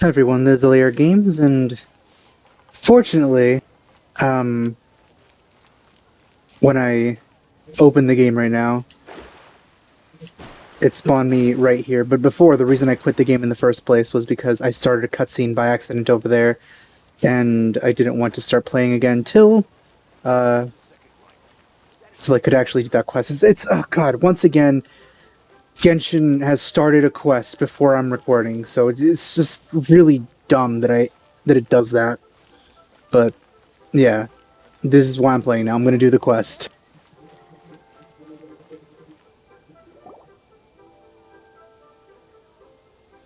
Hi everyone, there's LAR Games, and fortunately, um, when I open the game right now, it spawned me right here. But before, the reason I quit the game in the first place was because I started a cutscene by accident over there, and I didn't want to start playing again uh, till I could actually do that quest. Oh god, once again, Genshin has started a quest before I'm recording, so it's just really dumb that it does that. But yeah, this is why I'm playing now. I'm gonna do the quest.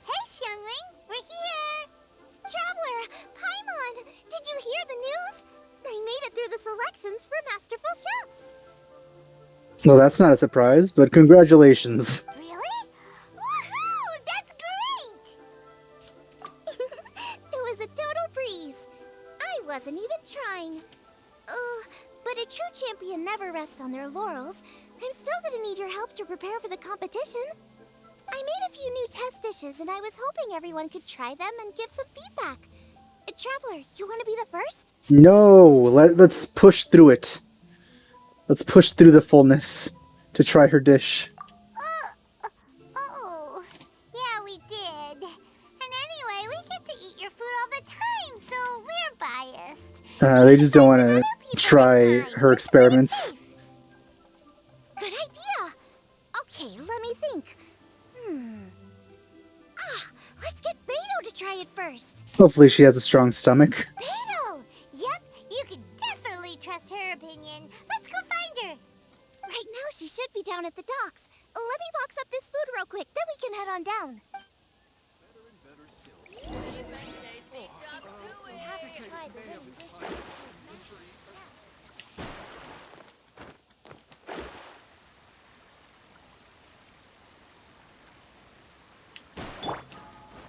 Hey, Xiangling, we're here! Traveler, Paimon, did you hear the news? I made it through the selections for Masterful Chefs. Well, that's not a surprise, but congratulations. Really? Woohoo! That's great! It was a total breeze. I wasn't even trying. But a true champion never rests on their laurels. I'm still gonna need your help to prepare for the competition. I made a few new test dishes, and I was hoping everyone could try them and give some feedback. Traveler, you want to be the first? No, let's push through it. Let's push through the fullness to try her dish. Oh, yeah, we did. And anyway, we get to eat your food all the time, so we're biased. They We just should don't find want some to other people try this time, her just to play it experiments. safe. Good idea. Okay, let me think. Let's get Beto to try it first. Hopefully she has a strong stomach. Beto! Yep, you can definitely trust her opinion. Let's go find her. Right now, she should be down at the docks. Let me box up this food real quick, then we can head on down.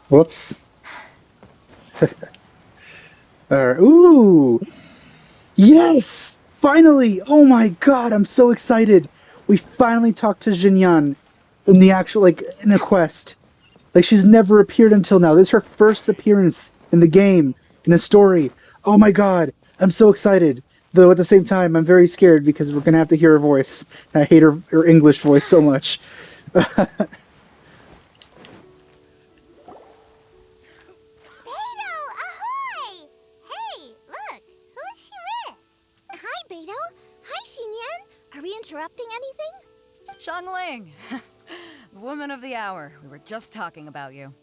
Whoops. Ooh! Yes! Finally! Oh my god, I'm so excited! We finally talked to Xinyan in the actual, in a quest. Like, she's never appeared until now. This is her first appearance in the game, in the story. Oh my god, I'm so excited. Though at the same time, I'm very scared because we're gonna have to hear her voice. And I hate her English voice so much. Beto, ahoy! Hey, look, who's she with? Hi, Beto. Hi, Xinyan. Are we interrupting anything? Xiangling! Woman of the hour. We were just talking about you.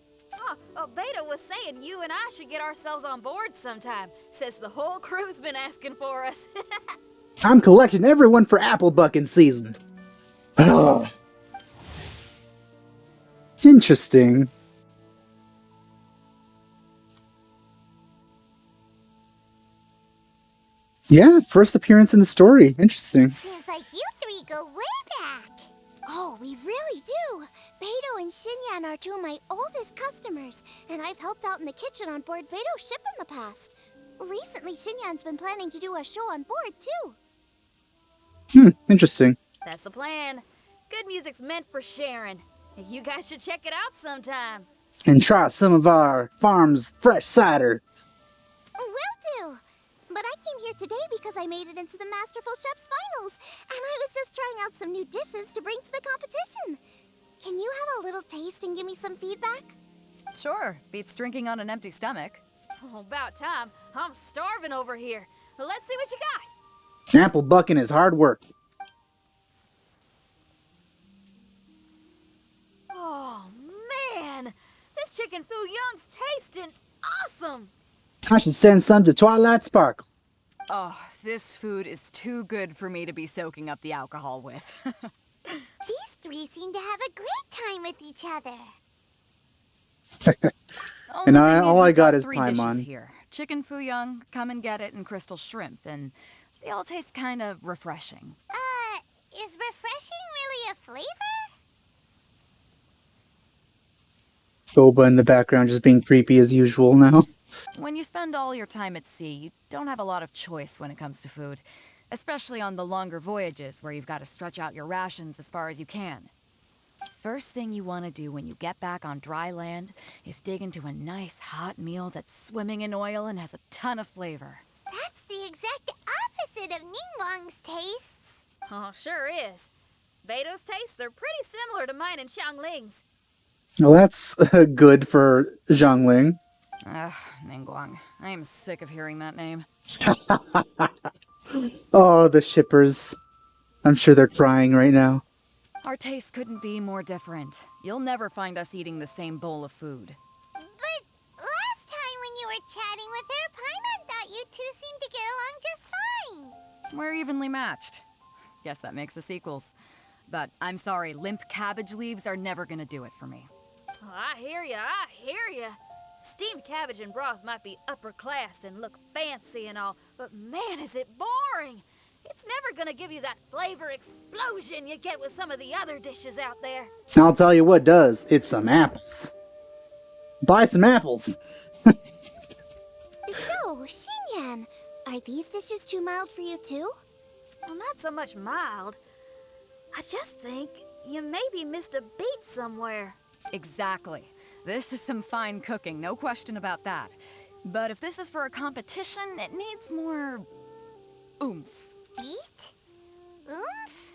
Oh, Beta was saying you and I should get ourselves on board sometime. Says the whole crew's been asking for us. I'm collecting everyone for apple bucking season. Ah. Interesting. Yeah, first appearance in the story. Interesting. Seems like you three go way back. Oh, we really do. Beto and Xinyan are two of my oldest customers, and I've helped out in the kitchen on board Beto's ship in the past. Recently, Xinyan's been planning to do a show on board, too. Interesting. That's the plan. Good music's meant for sharing. You guys should check it out sometime. And try some of our farm's fresh cider. Will do. But I came here today because I made it into the Masterful Chef's finals, and I was just trying out some new dishes to bring to the competition. Can you have a little taste and give me some feedback? Sure, beats drinking on an empty stomach. Oh, about time. I'm starving over here. Let's see what you got. Apple bucking is hard work. Oh, man. This chicken foo young's tasting awesome. I should send some to Twilight Sparkle. Oh, this food is too good for me to be soaking up the alcohol with. These three seem to have a great time with each other. And Only thing all I you've got is three dishes Paimon. here. Chicken foo young, come and get it, and crystal shrimp, and they all taste kind of refreshing. Is refreshing really a flavor? Boba in the background just being creepy as usual now. When you spend all your time at sea, you don't have a lot of choice when it comes to food, especially on the longer voyages where you've got to stretch out your rations as far as you can. First thing you want to do when you get back on dry land is dig into a nice hot meal that's swimming in oil and has a ton of flavor. That's the exact opposite of Ningguang's tastes. Oh, sure is. Beto's tastes are pretty similar to mine and Xiangling's. Well, that's good for Zhangling. Ugh, Ningguang. I am sick of hearing that name. Oh, the shippers. I'm sure they're crying right now. Our tastes couldn't be more different. You'll never find us eating the same bowl of food. But last time when you were chatting with her, Paimon thought you two seemed to get along just fine. We're evenly matched. Guess that makes us equals. But I'm sorry, limp cabbage leaves are never gonna do it for me. Oh, I hear ya. Steamed cabbage and broth might be upper class and look fancy and all, but man, is it boring! It's never gonna give you that flavor explosion you get with some of the other dishes out there. I'll tell you what does. It's some apples. Buy some apples. So, Xinyan, are these dishes too mild for you too? Well, not so much mild. I just think you maybe missed a beat somewhere. Exactly. This is some fine cooking, no question about that. But if this is for a competition, it needs more oomph. Beat? Oomph?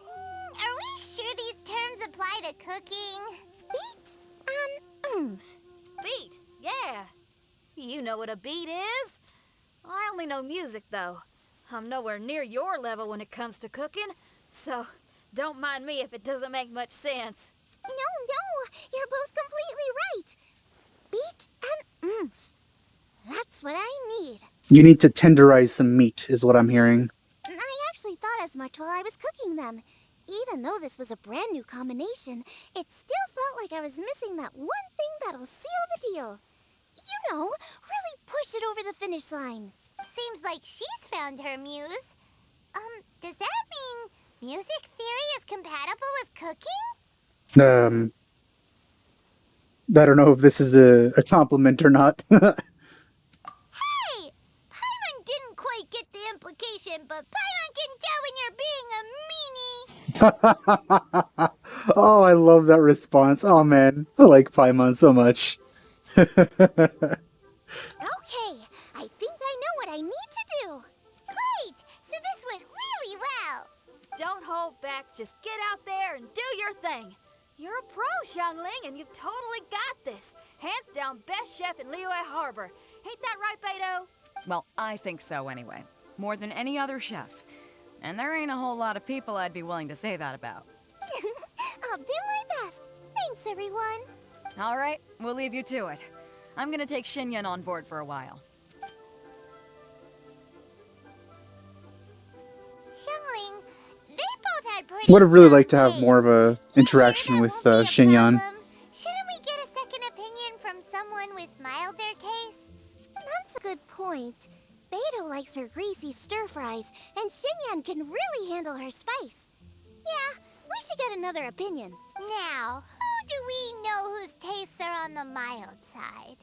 Are we sure these terms apply to cooking? Beat and oomph. Beat, yeah. You know what a beat is. I only know music, though. I'm nowhere near your level when it comes to cooking, so don't mind me if it doesn't make much sense. No, you're both completely right. Beat and oomph. That's what I need. You need to tenderize some meat, is what I'm hearing. I actually thought as much while I was cooking them. Even though this was a brand new combination, it still felt like I was missing that one thing that'll seal the deal. You know, really push it over the finish line. Seems like she's found her muse. Does that mean music theory is compatible with cooking? I don't know if this is a compliment or not. Hey! Paimon didn't quite get the implication, but Paimon can tell when you're being a meanie. Oh, I love that response. Oh man, I like Paimon so much. Okay, I think I know what I need to do. Great! So this went really well. Don't hold back, just get out there and do your thing. You're a pro, Xiangling, and you've totally got this. Hands down, best chef in Liyue Harbor. Ain't that right, Beto? Well, I think so anyway. More than any other chef. And there ain't a whole lot of people I'd be willing to say that about. I'll do my best. Thanks, everyone. All right, we'll leave you to it. I'm gonna take Xinyan on board for a while. Xiangling, they both had pretty Would have really strong liked to have tastes. more of a interaction You sure with that won't be a Xinyan. problem? Shouldn't we get a second opinion from someone with milder tastes? That's a good point. Beto likes her greasy stir fries, and Xinyan can really handle her spice. Yeah, we should get another opinion. Now, who do we know whose tastes are on the mild side?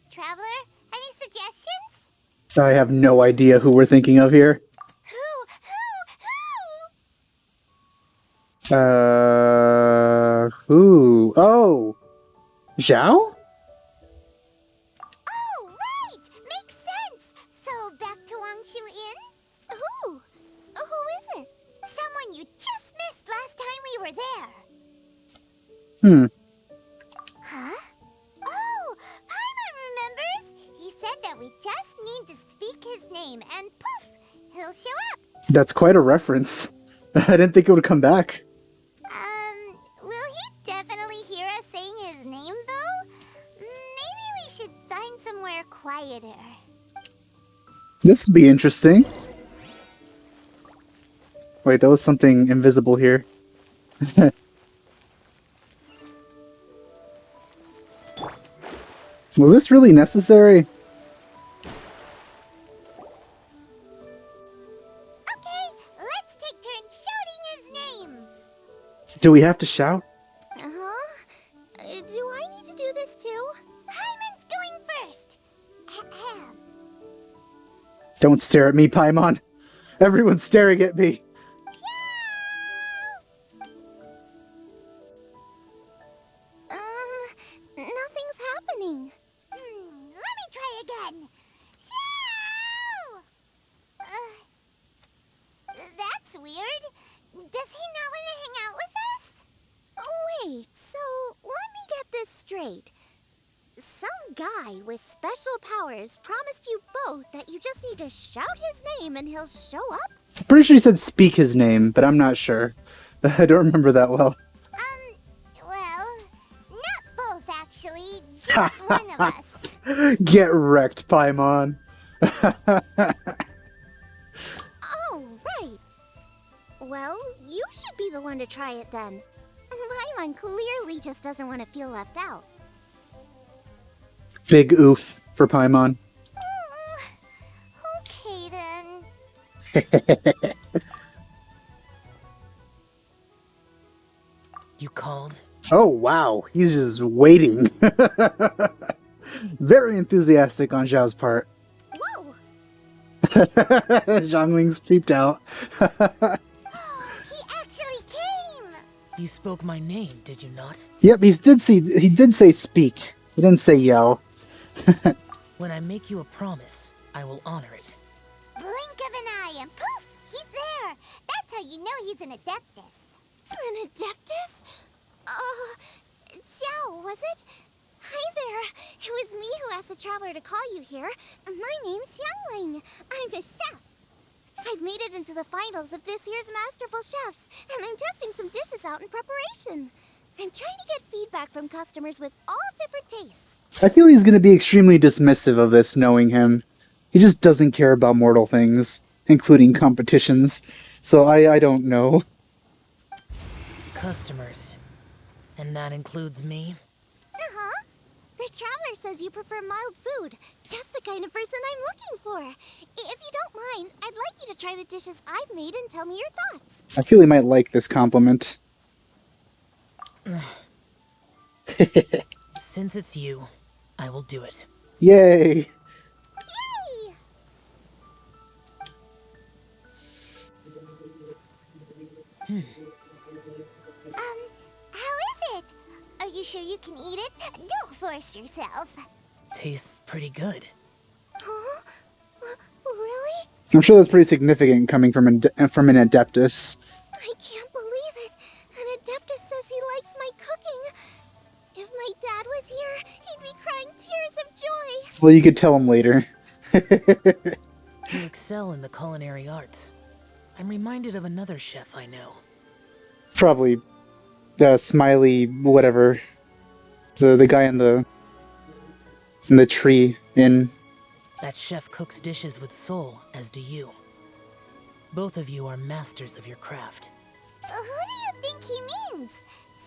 Traveler, any suggestions? I have no idea who we're thinking of here. Who? Oh, Zhao? Oh, right! Makes sense! So, back to Wangshu Inn? Who? Who is it? Someone you just missed last time we were there. Huh? Oh, Paimon remembers! He said that we just need to speak his name and poof! He'll show up! That's quite a reference. I didn't think it would come back. Will he definitely hear us saying his name, though? Maybe we should find somewhere quieter. This will be interesting. Wait, there was something invisible here. Was this really necessary? Okay, let's take turns shouting his name. Do we have to shout? Do I need to do this too? Hyman's going first. Ahem. Don't stare at me, Paimon. Everyone's staring at me. right. Some guy with special powers promised you both that you just need to shout his name and he'll show up? I'm pretty sure he said speak his name, but I'm not sure. I don't remember that well. Well, not both actually, just one of us. Get wrecked, Paimon. Oh, right. Well, you should be the one to try it then. Paimon clearly just doesn't want to feel left out. Big oof for Paimon. Okay then. You called? Oh, wow. He's just waiting. Very enthusiastic on Zhao's part. Whoa! Zhongling's creeped out. He actually came! You spoke my name, did you not? Yep, he did say speak. He didn't say yell. When I make you a promise, I will honor it. Blink of an eye and poof! He's there! That's how you know he's an Adeptus. An Adeptus? Xiao, was it? Hi there. It was me who asked the Traveler to call you here. My name's Xiangling. I'm a chef. I've made it into the finals of this year's Masterful Chefs, and I'm testing some dishes out in preparation. I'm trying to get feedback from customers with all different tastes. I feel he's going to be extremely dismissive of this, knowing him. He just doesn't care about mortal things, including competitions. So I don't know. Customers. And that includes me? Uh-huh. The Traveler says you prefer mild food. Just the kind of person I'm looking for. If you don't mind, I'd like you to try the dishes I've made and tell me your thoughts. I feel he might like this compliment. Since it's you, I will do it. Yay! Yay! How is it? Are you sure you can eat it? Don't force yourself. Tastes pretty good. Huh? Really? I'm sure that's pretty significant coming from an Adeptus. I can't believe it. An Adeptus says he likes my cooking. If my dad was here, he'd be crying tears of joy. Well, you could tell him later. You excel in the culinary arts. I'm reminded of another chef I know. Probably Smiley, whatever. The guy in the tree in. That chef cooks dishes with soul, as do you. Both of you are masters of your craft. Who do you think he means?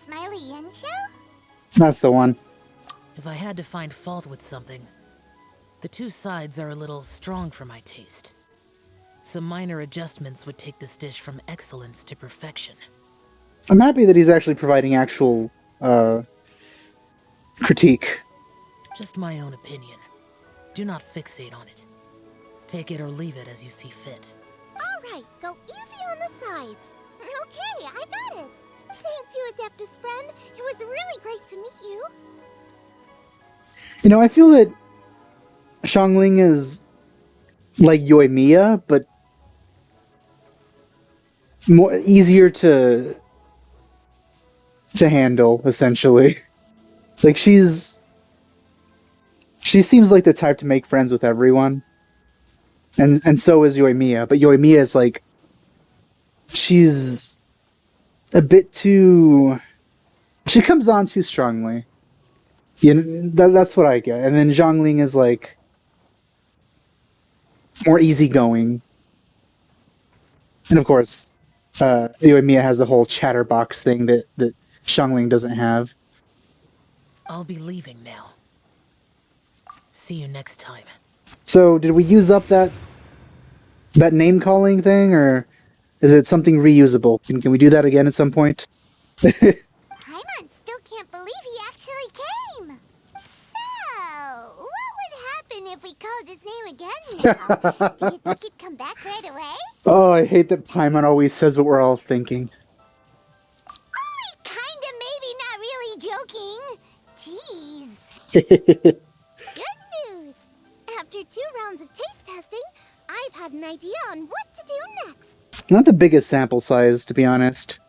Smiley Yensho? That's the one. If I had to find fault with something, the two sides are a little strong for my taste. Some minor adjustments would take this dish from excellence to perfection. I'm happy that he's actually providing actual critique. Just my own opinion. Do not fixate on it. Take it or leave it as you see fit. Alright, go easy on the sides. Okay, I got it. Thank you, Adeptus friend. It was really great to meet you. You know, I feel that Xiangling is like Yoimiya, but more easier to handle, essentially. Like she seems like the type to make friends with everyone. And so is Yoimiya, but Yoimiya is like she's a bit too, she comes on too strongly. You know, that's what I get. And then Xiangling is like more easygoing. And of course, Yoimiya has the whole chatterbox thing that Xiangling doesn't have. I'll be leaving now. See you next time. So, did we use up that name calling thing, or is it something reusable? Can we do that again at some point? Paimon still can't believe he actually came. So, what would happen if we called his name again now? Do you think he'd come back right away? Oh, I hate that Paimon always says what we're all thinking. Only kinda, maybe, not really joking. Jeez. Good news! After 2 rounds of taste testing, I've had an idea on what to do next. Not the biggest sample size, to be honest.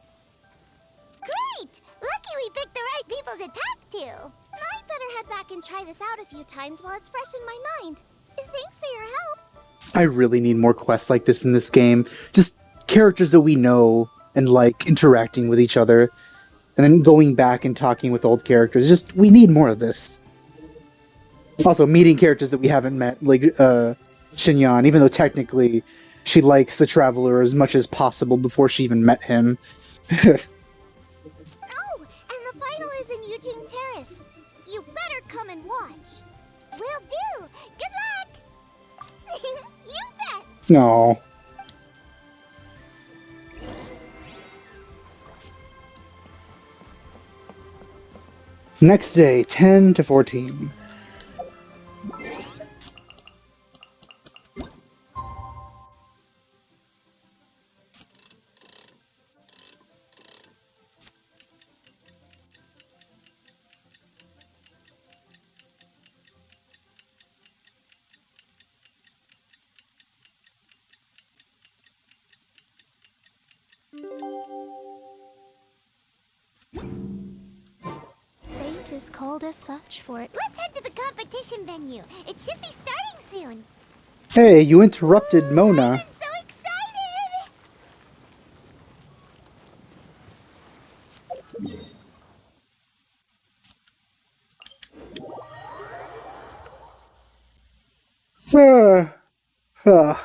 Great! Lucky we picked the right people to talk to. My back and try this out a few times while it's fresh in my mind. Thanks for your help. I really need more quests like this in this game. Just characters that we know and like interacting with each other. And then going back and talking with old characters. Just, we need more of this. Also, meeting characters that we haven't met, like Xinyan, even though technically she likes the Traveler as much as possible before she even met him. Oh, and the final is in Eugene Terrace. You better come and watch. Will do. Good luck. You bet. No. Next day, 10 to 14. Fate is called as such for it. Let's head to the competition venue. It should be starting soon. Hey, you interrupted Mona. I'm so excited! Ah.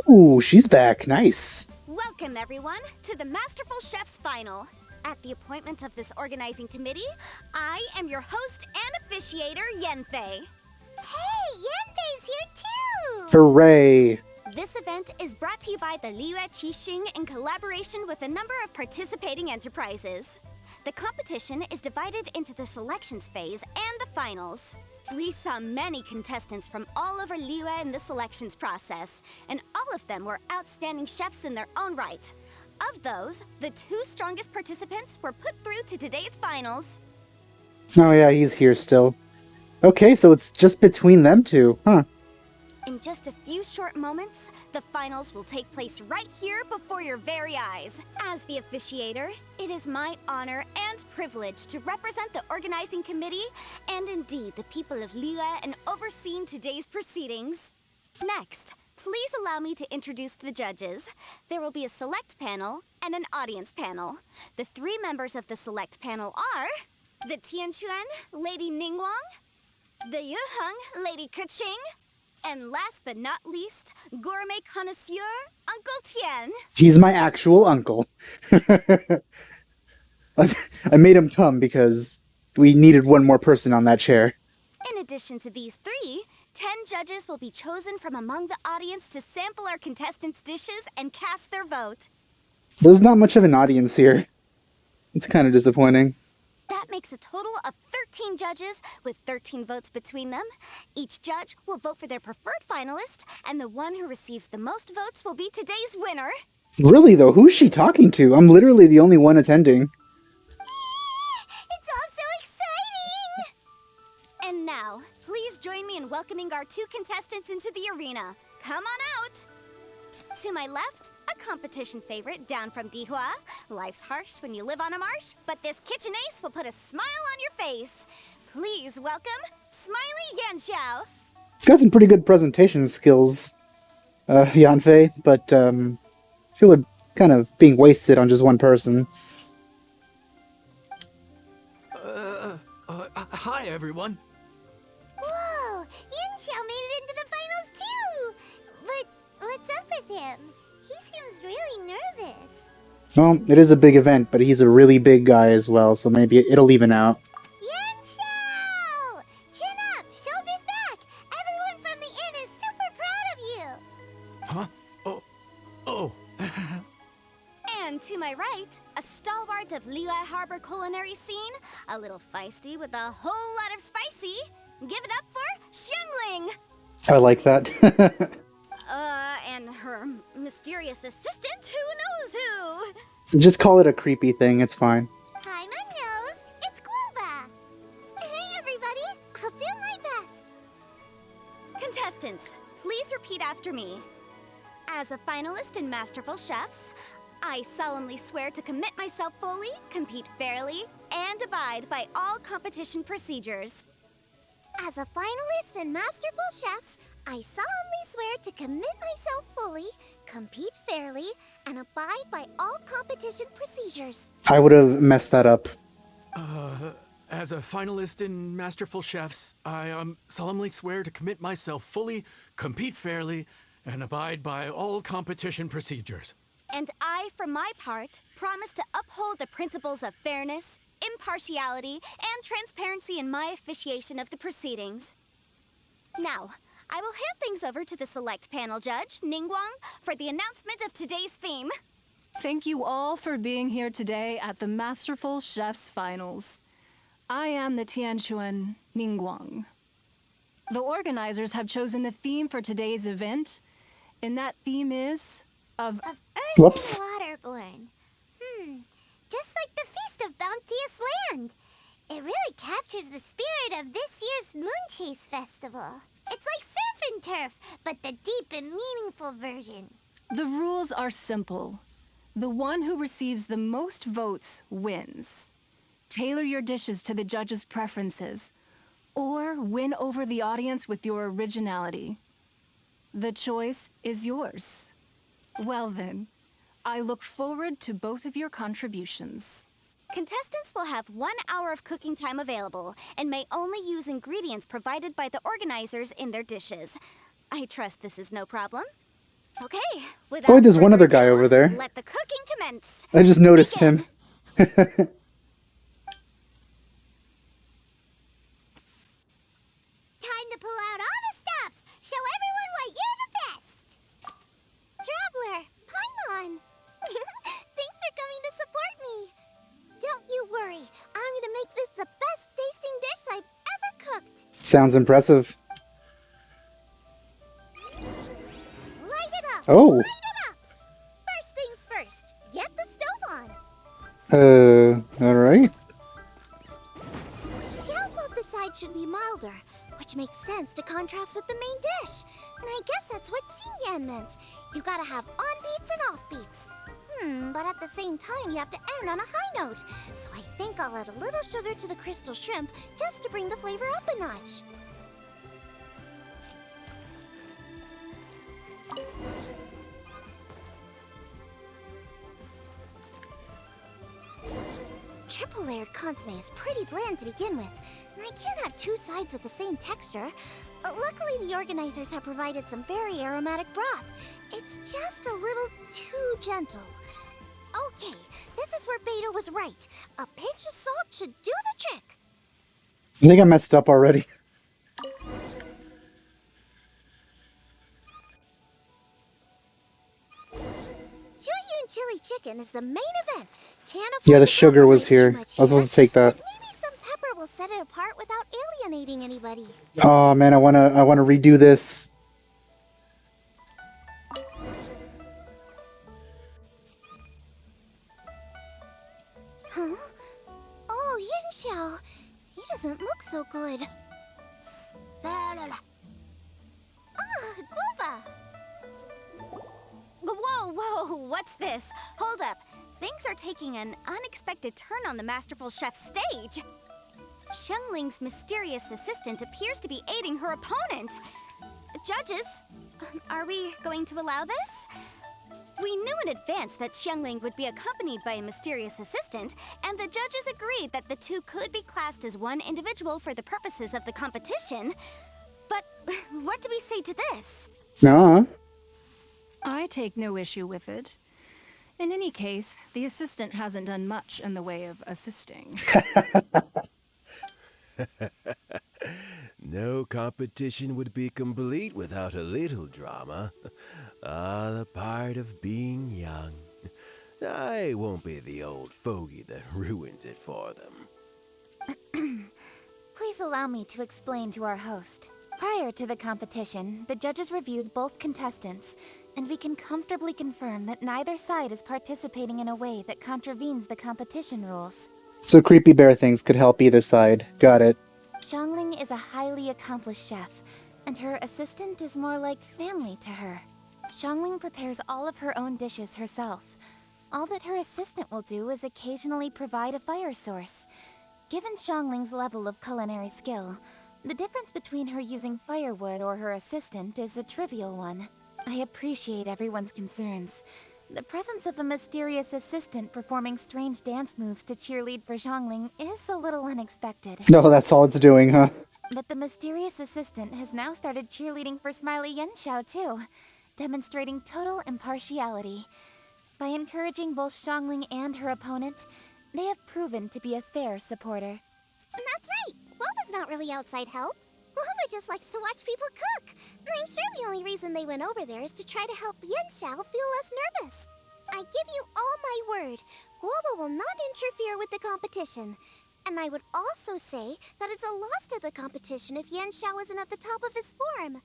Ooh, she's back. Nice. Welcome, everyone, to the Masterful Chef's Final. At the appointment of this organizing committee, I am your host and officiator, Yanfei. Hey, Yanfei's here too! Hooray. This event is brought to you by the Liyue Keqing in collaboration with a number of participating enterprises. The competition is divided into the selections phase and the finals. We saw many contestants from all over Liyue in the selections process, and all of them were outstanding chefs in their own right. Of those, the 2 strongest participants were put through to today's finals. Oh yeah, he's here still. Okay, so it's just between them two, huh? In just a few short moments, the finals will take place right here before your very eyes. As the officiator, it is my honor and privilege to represent the organizing committee and indeed the people of Liyue in overseeing today's proceedings. Next, please allow me to introduce the judges. There will be a select panel and an audience panel. The 3 members of the select panel are the Tianquan, Lady Ningguang, the Yuheng, Lady Keqing, and last but not least, gourmet connoisseur, Uncle Tian. He's my actual uncle. I made him come because we needed one more person on that chair. In addition to these 3, 10 judges will be chosen from among the audience to sample our contestants' dishes and cast their vote. There's not much of an audience here. It's kind of disappointing. That makes a total of 13 judges with 13 votes between them. Each judge will vote for their preferred finalist, and the one who receives the most votes will be today's winner. Really though, who's she talking to? I'm literally the only one attending. It's all so exciting! And now, please join me in welcoming our 2 contestants into the arena. Come on out! To my left, a competition favorite down from Dihua. Life's harsh when you live on a marsh, but this kitchen ace will put a smile on your face. Please welcome Smiley Yanxiao. Got some pretty good presentation skills, Yanfei, but feel like kind of being wasted on just one person. Hi everyone. Whoa, Yanxiao made it into the finals too! But what's up with him? He seems really nervous. Well, it is a big event, but he's a really big guy as well, so maybe it'll even out. Yanxiao! Chin up, shoulders back! Everyone from the inn is super proud of you! Huh? Oh. And to my right, a stalwart of Liyue Harbor culinary scene, a little feisty with a whole lot of spicy. Give it up for Xiangling! I like that. And her mysterious assistant, who knows who? Just call it a creepy thing, it's fine. Hi, my nose. It's Guava. Hey, everybody. I'll do my best. Contestants, please repeat after me. As a finalist in Masterful Chefs, I solemnly swear to commit myself fully, compete fairly, and abide by all competition procedures. As a finalist in Masterful Chefs, I solemnly swear to commit myself fully, compete fairly, and abide by all competition procedures. I would have messed that up. As a finalist in Masterful Chefs, I solemnly swear to commit myself fully, compete fairly, and abide by all competition procedures. And I, for my part, promise to uphold the principles of fairness, impartiality, and transparency in my officiation of the proceedings. Now, I will hand things over to the select panel judge, Ningguang, for the announcement of today's theme. Thank you all for being here today at the Masterful Chefs Finals. I am the Tianquan Ningguang. The organizers have chosen the theme for today's event, and that theme is of Earth Whoops. and Waterborne. Just like the Feast of Bounteous Land. It really captures the spirit of this year's Moonchase festival. It's like surf and turf, but the deep and meaningful version. The rules are simple. The one who receives the most votes wins. Tailor your dishes to the judges' preferences, or win over the audience with your originality. The choice is yours. Well then, I look forward to both of your contributions. Contestants will have 1 hour of cooking time available and may only use ingredients provided by the organizers in their dishes. I trust this is no problem. Okay, without Oh, there's one further other guy ado, over there. Let the cooking commence. I just noticed Begin. him. Time to pull out all the stops. Show everyone why you're the best. Traveler, Paimon. Thanks for coming to support me. Don't you worry. I'm gonna make this the best tasting dish I've ever cooked. Sounds impressive. Light it up. Oh. Light it up. First things first. Get the stove on. Alright. Xiao thought the side should be milder, which makes sense to contrast with the main dish. And I guess that's what Xinyan meant. You gotta have on-beats and off-beats. But at the same time, you have to end on a high note. So I think I'll add a little sugar to the crystal shrimp just to bring the flavor up a notch. Triple-layered consomme is pretty bland to begin with, and I can't have two sides with the same texture. Luckily, the organizers have provided some very aromatic broth. It's just a little too gentle. Okay, this is where Beto was right. A pinch of salt should do the trick. I think I messed up already. Jueyun chili chicken is the main event. Can't afford Yeah, the to sugar was compromise too here. much I was supposed to take that. but maybe some pepper will set it apart without alienating anybody. Oh man, I wanna redo this. Huh? Oh, Yinxiao. He doesn't look so good. Ah, Guava. Whoa, what's this? Hold up. Things are taking an unexpected turn on the Masterful Chef stage. Xiangling's mysterious assistant appears to be aiding her opponent. Judges, are we going to allow this? We knew in advance that Xiangling would be accompanied by a mysterious assistant, and the judges agreed that the two could be classed as one individual for the purposes of the competition. But what do we say to this? No. I take no issue with it. In any case, the assistant hasn't done much in the way of assisting. No competition would be complete without a little drama. All a part of being young. I won't be the old fogey that ruins it for them. Please allow me to explain to our host. Prior to the competition, the judges reviewed both contestants, and we can comfortably confirm that neither side is participating in a way that contravenes the competition rules. So creepy bear things could help either side. Got it. Xiangling is a highly accomplished chef, and her assistant is more like family to her. Xiangling prepares all of her own dishes herself. All that her assistant will do is occasionally provide a fire source. Given Xiangling's level of culinary skill, the difference between her using firewood or her assistant is a trivial one. I appreciate everyone's concerns. The presence of a mysterious assistant performing strange dance moves to cheerlead for Xiangling is a little unexpected. No, that's all it's doing, huh? But the mysterious assistant has now started cheerleading for Smiley Yenshao too, demonstrating total impartiality. By encouraging both Xiangling and her opponent, they have proven to be a fair supporter. That's right. Woba's not really outside help. Woba just likes to watch people cook. I'm sure the only reason they went over there is to try to help Yenshao feel less nervous. I give you all my word, Woba will not interfere with the competition. And I would also say that it's a loss to the competition if Yenshao isn't at the top of his form.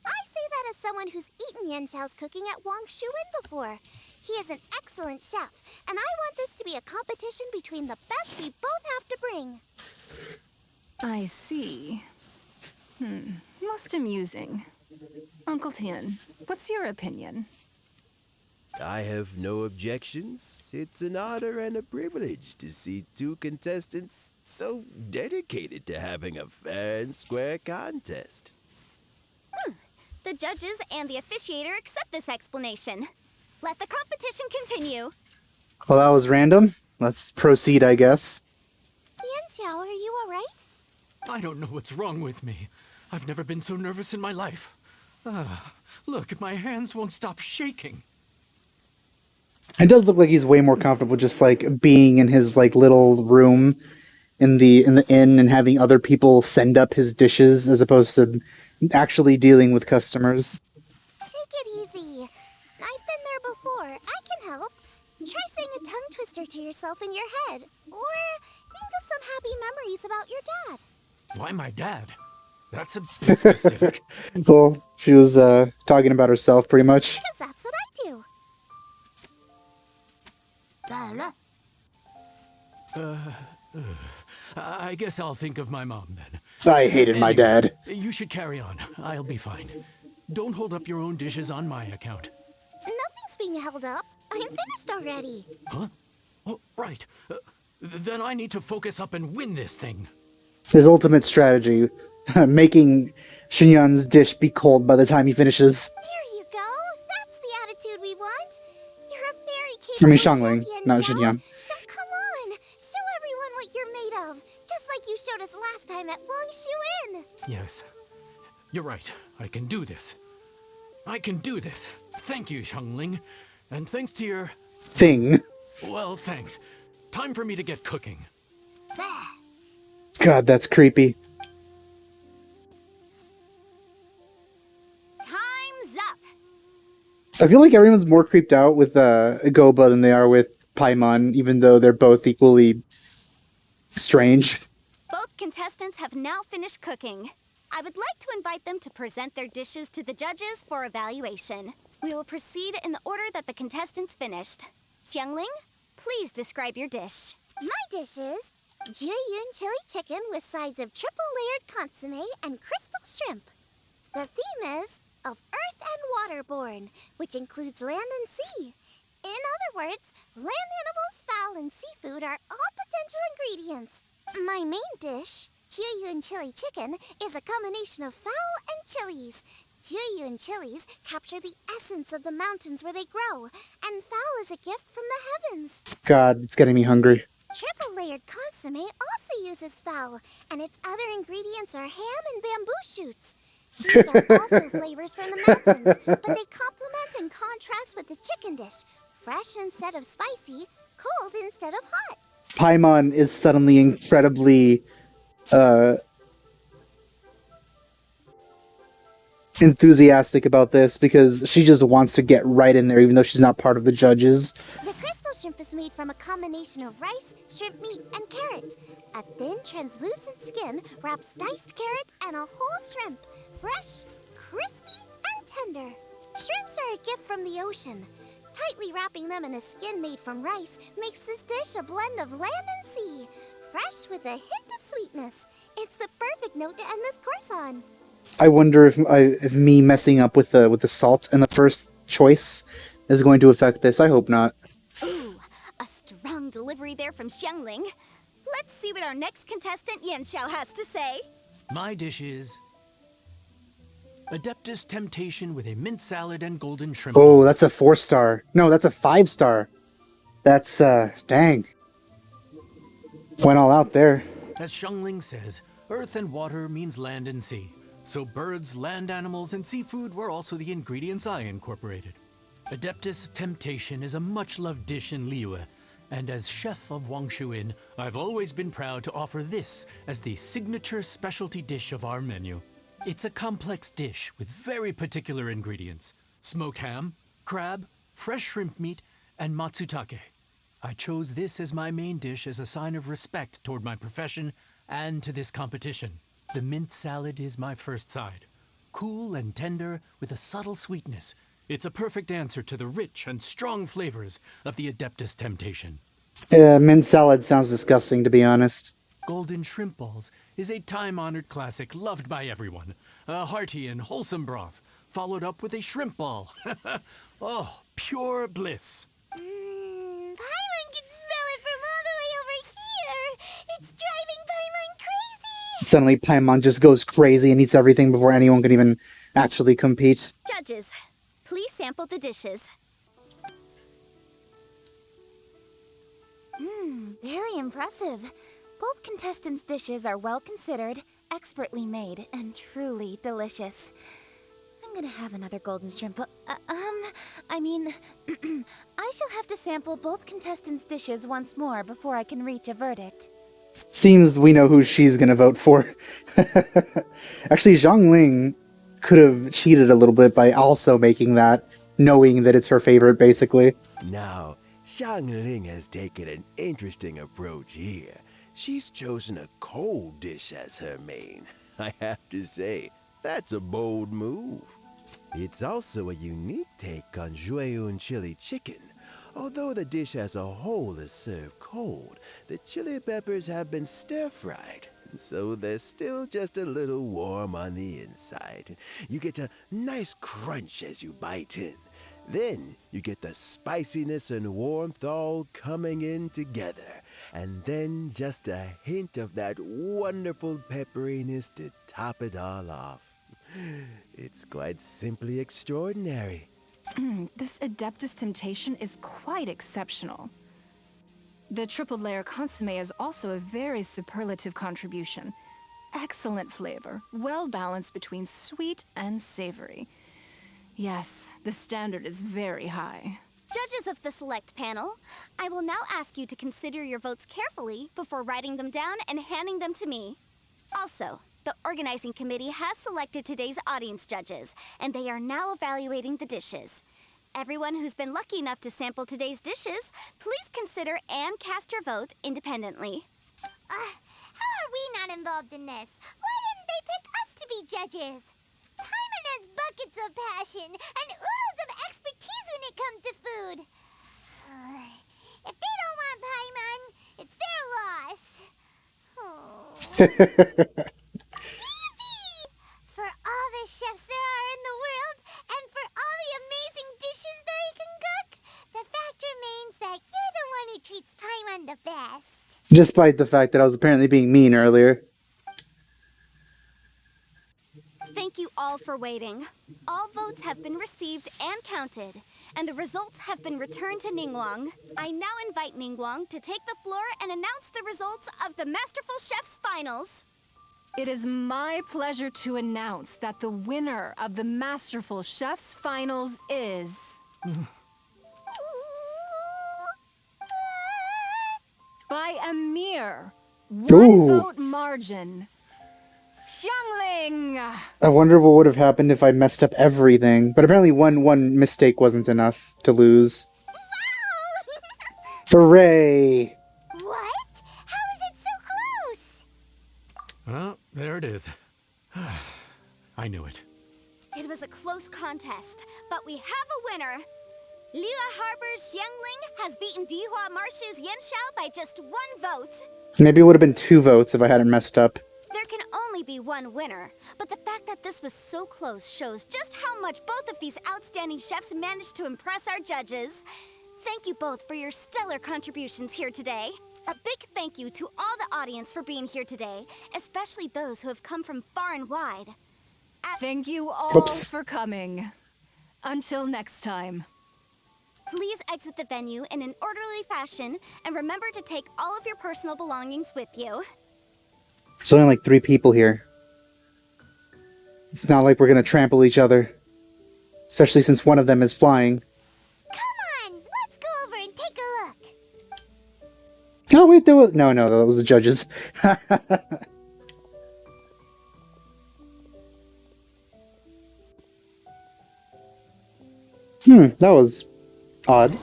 I say that as someone who's eaten Yenshao's cooking at Wangshuin before. He is an excellent chef, and I want this to be a competition between the best we both have to bring. I see. Most amusing. Uncle Tian, what's your opinion? I have no objections. It's an honor and a privilege to see two contestants so dedicated to having a fair and square contest. The judges and the officiator accept this explanation. Let the competition continue. Well, that was random. Let's proceed, I guess. Yenshao, are you alright? I don't know what's wrong with me. I've never been so nervous in my life. Look, my hands won't stop shaking. It does look like he's way more comfortable just like being in his like little room in the inn and having other people send up his dishes as opposed to actually dealing with customers. Take it easy. I've been there before. I can help. Try saying a tongue twister to yourself in your head. Or think of some happy memories about your dad. Why my dad? That's a bit specific. Well, she was talking about herself pretty much. Because that's what I do. I guess I'll think of my mom then. I hated my dad. You should carry on. I'll be fine. Don't hold up your own dishes on my account. Nothing's being held up. I'm finished already. Huh? Oh, right. Then I need to focus up and win this thing. His ultimate strategy, making Xinyan's dish be cold by the time he finishes. There you go. That's the attitude we want. You're a very capable Xiangling, champion, not Xiao. Xinyan. So come on, show everyone what you're made of, just like you showed us last time at Wangshuin. Yes. You're right. I can do this. I can do this. Thank you, Xiangling. And thanks to your... Thing. Well, thanks. Time for me to get cooking. God, that's creepy. Time's up. I feel like everyone's more creeped out with Goba than they are with Paimon, even though they're both equally strange. Both contestants have now finished cooking. I would like to invite them to present their dishes to the judges for evaluation. We will proceed in the order that the contestants finished. Xiangling, please describe your dish. My dish is Jiyun chili chicken with sides of triple-layered consomme and crystal shrimp. The theme is of earth and waterborne, which includes land and sea. In other words, land animals, fowl, and seafood are all potential ingredients. My main dish, Jiyun chili chicken, is a combination of fowl and chilies. Jiyun chilies capture the essence of the mountains where they grow, and fowl is a gift from the heavens. God, it's getting me hungry. Triple-layered consomme also uses fowl, and its other ingredients are ham and bamboo shoots. These are also flavors from the mountains, but they complement and contrast with the chicken dish. Fresh instead of spicy, cold instead of hot. Paimon is suddenly incredibly enthusiastic about this because she just wants to get right in there even though she's not part of the judges. The crystal shrimp is made from a combination of rice, shrimp meat, and carrot. A thin, translucent skin wraps diced carrot and a whole shrimp. Fresh, crispy, and tender. Shrimps are a gift from the ocean. Tightly wrapping them in a skin made from rice makes this dish a blend of land and sea. Fresh with a hint of sweetness. It's the perfect note to end this course on. I wonder if me messing up with the salt in the first choice is going to affect this. I hope not. Ooh, a strong delivery there from Xiangling. Let's see what our next contestant Yanxiao has to say. My dish is Adeptus Temptation with a mint salad and golden shrimp. Oh, that's a 4-star. No, that's a 5-star. That's dang. Went all out there. As Xiangling says, earth and water means land and sea. So birds, land animals, and seafood were also the ingredients I incorporated. Adeptus Temptation is a much-loved dish in Liyue, and as chef of Wangshu Inn, I've always been proud to offer this as the signature specialty dish of our menu. It's a complex dish with very particular ingredients: smoked ham, crab, fresh shrimp meat, and matsutake. I chose this as my main dish as a sign of respect toward my profession and to this competition. The mint salad is my first side. Cool and tender with a subtle sweetness. It's a perfect answer to the rich and strong flavors of the Adeptus Temptation. Mint salad sounds disgusting, to be honest. Golden shrimp balls is a time-honored classic loved by everyone. A hearty and wholesome broth, followed up with a shrimp ball. Oh, pure bliss. Paimon can smell it from all the way over here. It's driving Paimon crazy. Suddenly, Paimon just goes crazy and eats everything before anyone can even actually compete. Judges, please sample the dishes. Very impressive. Both contestants' dishes are well considered, expertly made, and truly delicious. I'm gonna have another golden shrimp. I shall have to sample both contestants' dishes once more before I can reach a verdict. Seems we know who she's gonna vote for. Actually, Zhang Ling could have cheated a little bit by also making that, knowing that it's her favorite, basically. Now, Xiangling has taken an interesting approach here. She's chosen a cold dish as her main. I have to say, that's a bold move. It's also a unique take on Jueyun chili chicken. Although the dish as a whole is served cold, the chili peppers have been stir-fried, so they're still just a little warm on the inside. You get a nice crunch as you bite in. Then you get the spiciness and warmth all coming in together. And then just a hint of that wonderful pepperiness to top it all off. It's quite simply extraordinary. This Adeptus Temptation is quite exceptional. The triple layer consomme is also a very superlative contribution. Excellent flavor, well balanced between sweet and savory. Yes, the standard is very high. Judges of the select panel, I will now ask you to consider your votes carefully before writing them down and handing them to me. Also, the organizing committee has selected today's audience judges, and they are now evaluating the dishes. Everyone who's been lucky enough to sample today's dishes, please consider and cast your vote independently. How are we not involved in this? Why didn't they pick us to be judges? Paimon has buckets of passion and oodles of expertise when it comes to food. If they don't want Paimon, it's their loss. For all the chefs there are in the world, and for all the amazing dishes they can cook, the fact remains that you're the one who treats Paimon the best. Despite the fact that I was apparently being mean earlier. Thank you all for waiting. All votes have been received and counted, and the results have been returned to Ningguang. I now invite Ningguang to take the floor and announce the results of the Masterful Chef's Finals. It is my pleasure to announce that the winner of the Masterful Chef's Finals is... by a mere Ooh. 1-vote margin, Xiangling! I wonder what would have happened if I messed up everything. But apparently one mistake wasn't enough to lose. Hooray! What? How is it so close? Well, there it is. I knew it. It was a close contest, but we have a winner. Liyue Harbor's Xiangling has beaten Dihua Marsh's Yanxiao by just 1 vote. Maybe it would have been 2 votes if I hadn't messed up. There can only be one winner, but the fact that this was so close shows just how much both of these outstanding chefs managed to impress our judges. Thank you both for your stellar contributions here today. A big thank you to all the audience for being here today, especially those who have come from far and wide. Thank you all Whoops. for coming. Until next time. Please exit the venue in an orderly fashion, and remember to take all of your personal belongings with you. There's only like 3 people here. It's not like we're gonna trample each other. Especially since one of them is flying. Come on, let's go over and take a look. Oh wait, there was... No, that was the judges. That was odd.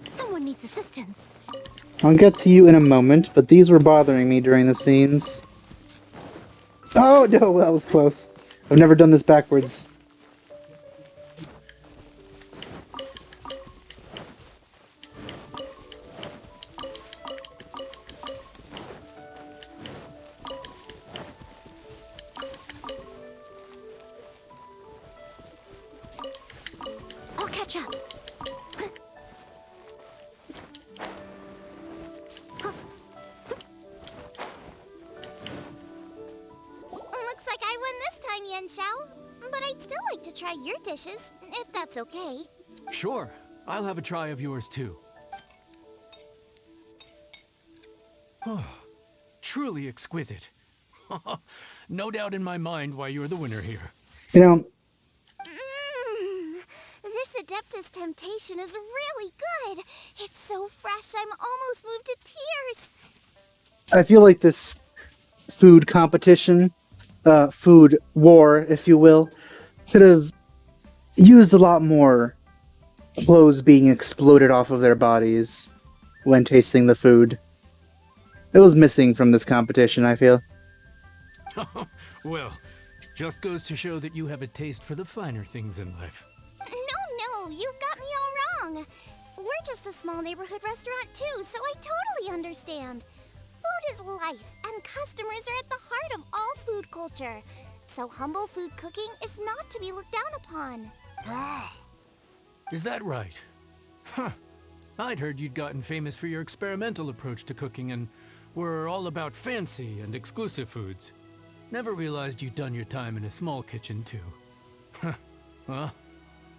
Someone needs assistance. I'll get to you in a moment, but these were bothering me during the scenes. Oh no, that was close. I've never done this backwards. I'll catch up. Looks like I won this time, Yanxiao. But I'd still like to try your dishes, if that's okay. Sure, I'll have a try of yours too. Oh, truly exquisite. No doubt in my mind why you're the winner here. You know, This Adeptus Temptation is really good. It's so fresh, I'm almost moved to tears. I feel like this food competition, food war, if you will, could have used a lot more clothes being exploded off of their bodies when tasting the food. It was missing from this competition, I feel. Well, just goes to show that you have a taste for the finer things in life. No, you've got me all wrong. We're just a small neighborhood restaurant too, so I totally understand. Food is life, and customers are at the heart of all food culture. So humble food cooking is not to be looked down upon. Is that right? Huh. I'd heard you'd gotten famous for your experimental approach to cooking and were all about fancy and exclusive foods. Never realized you'd done your time in a small kitchen too. Huh. Well,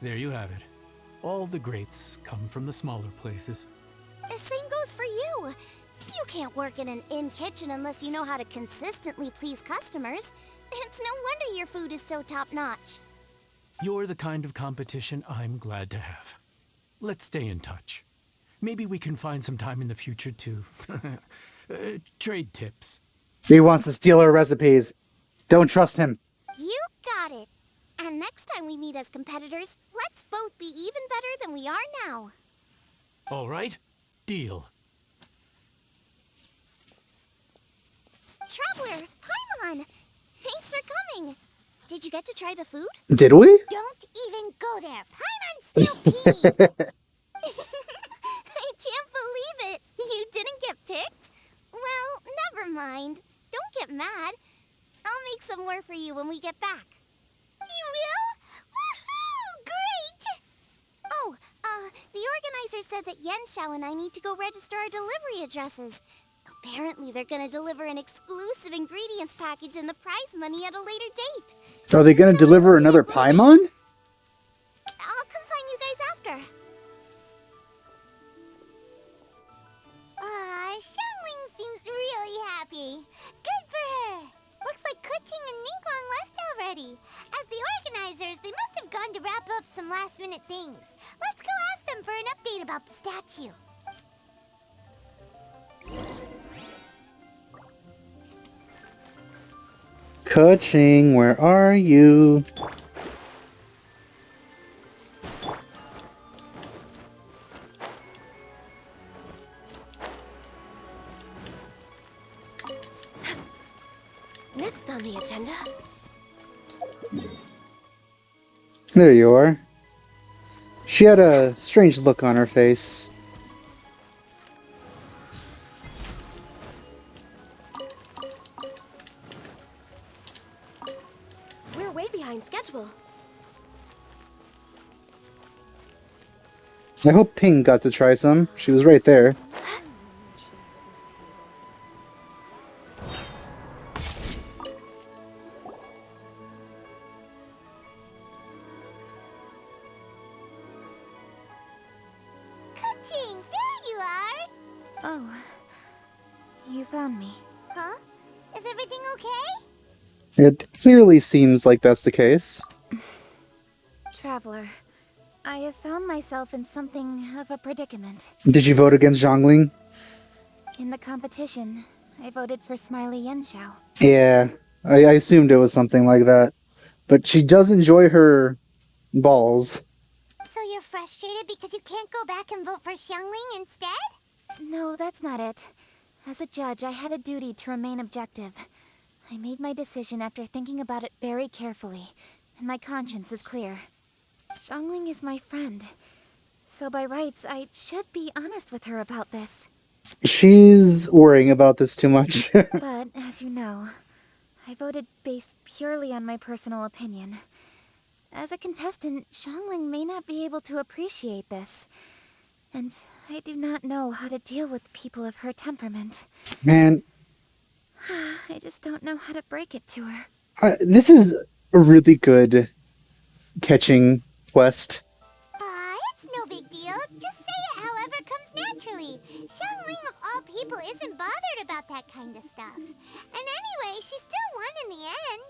there you have it. All the greats come from the smaller places. The same goes for you. You can't work in an inn kitchen unless you know how to consistently please customers. It's no wonder your food is so top-notch. You're the kind of competition I'm glad to have. Let's stay in touch. Maybe we can find some time in the future to trade tips. He wants to steal our recipes. Don't trust him. You got it. And next time we meet as competitors, let's both be even better than we are now. All right? Deal. Traveler, Paimon! Thanks for coming. Did you get to try the food? Did we? Don't even go there. Paimon's still peed. I can't believe it. You didn't get picked? Well, never mind. Don't get mad. I'll make some more for you when we get back. You will? Woohoo! Great! Oh, the organizer said that Yanxiao and I need to go register our delivery addresses. Apparently, they're gonna deliver an exclusive ingredients package and the prize money at a later date. Are they gonna deliver another Paimon? I'll come find you guys after. Xiangling seems really happy. Good for her. Looks like Keqing and Ningguang left already. As the organizers, they must have gone to wrap up some last-minute things. Let's go ask them for an update about the statue. Keqing, where are you? Next on the agenda. There you are. She had a strange look on her face. We're way behind schedule. I hope Ping got to try some. She was right there. Keqing, there you are! Oh, you found me. Huh? Is everything okay? It clearly seems like that's the case. Traveler, I have found myself in something of a predicament. Did you vote against Zhongling? In the competition, I voted for Smiley Yenshao. Yeah, I assumed it was something like that. But she does enjoy her balls. So you're frustrated because you can't go back and vote for Xiangling instead? No, that's not it. As a judge, I had a duty to remain objective. I made my decision after thinking about it very carefully, and my conscience is clear. Xiangling is my friend, so by rights, I should be honest with her about this. She's worrying about this too much. But, as you know, I voted based purely on my personal opinion. As a contestant, Xiangling may not be able to appreciate this. And I do not know how to deal with people of her temperament. Man, I just don't know how to break it to her. this is a really good catching quest. It's no big deal. Just say it however comes naturally. Xiangling of all people isn't bothered about that kind of stuff. And anyway, she still won in the end.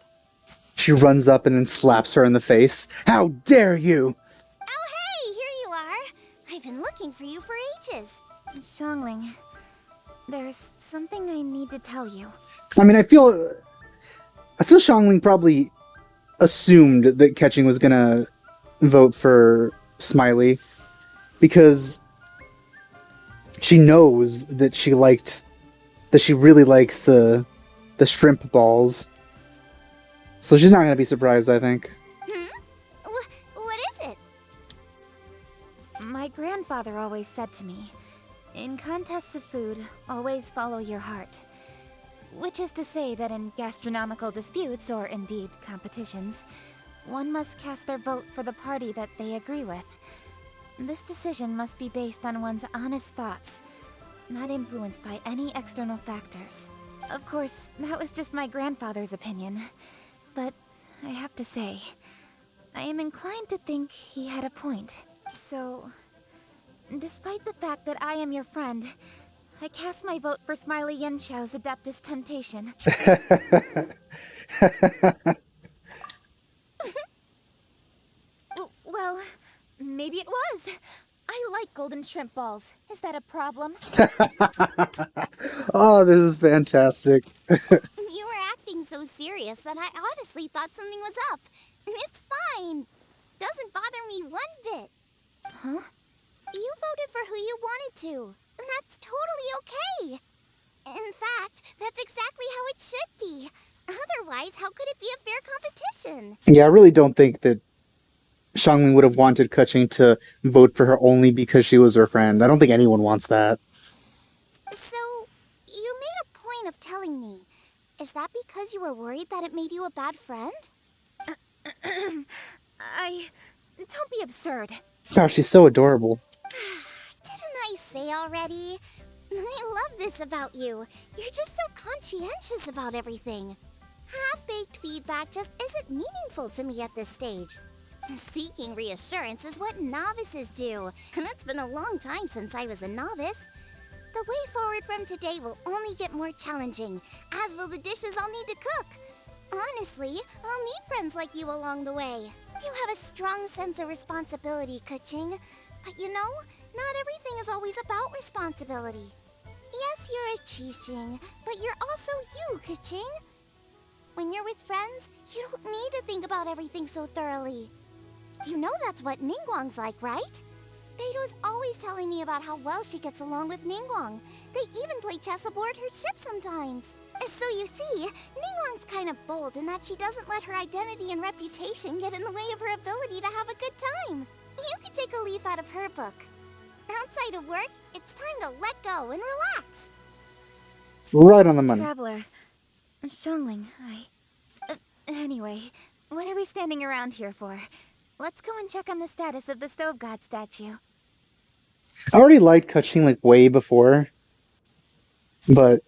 She runs up and then slaps her in the face. How dare you! Oh hey, here you are. I've been looking for you for ages. Xiangling, there's something I need to tell you. I mean, I feel Xiangling probably assumed that Keqing was gonna vote for Smiley because she knows that she really likes the shrimp balls. So she's not gonna be surprised, I think. What is it? My grandfather always said to me, in contests of food, always follow your heart. Which is to say that in gastronomical disputes, or indeed competitions, one must cast their vote for the party that they agree with. This decision must be based on one's honest thoughts, not influenced by any external factors. Of course, that was just my grandfather's opinion, but I have to say, I am inclined to think he had a point. So, despite the fact that I am your friend, I cast my vote for Smiley Yenshao's Adeptus Temptation. Well, maybe it was. I like golden shrimp balls. Is that a problem? Oh, this is fantastic. You were acting so serious that I honestly thought something was up. It's fine. Doesn't bother me one bit. Huh? You voted for who you wanted to. And that's totally okay. In fact, that's exactly how it should be. Otherwise, how could it be a fair competition? Yeah, I really don't think that Xiangling would have wanted Keqing to vote for her only because she was her friend. I don't think anyone wants that. So, you made a point of telling me. Is that because you were worried that it made you a bad friend? Don't be absurd. Gosh, she's so adorable. Didn't I say already? I love this about you. You're just so conscientious about everything. Half-baked feedback just isn't meaningful to me at this stage. Seeking reassurance is what novices do, and it's been a long time since I was a novice. The way forward from today will only get more challenging, as will the dishes I'll need to cook. Honestly, I'll need friends like you along the way. You have a strong sense of responsibility, Keqing. But you know, not everything is always about responsibility. Yes, you're a Qixing, but you're also you, Keqing. When you're with friends, you don't need to think about everything so thoroughly. You know that's what Ningguang's like, right? Beido's always telling me about how well she gets along with Ningguang. They even play chess aboard her ship sometimes. So you see, Ningguang's kind of bold in that she doesn't let her identity and reputation get in the way of her ability to have a good time. You could take a leaf out of her book. Outside of work, it's time to let go and relax. Right on the money. Traveler. Xiangling, anyway, what are we standing around here for? Let's go and check on the status of the Stove God statue. I already liked Keqing like way before, but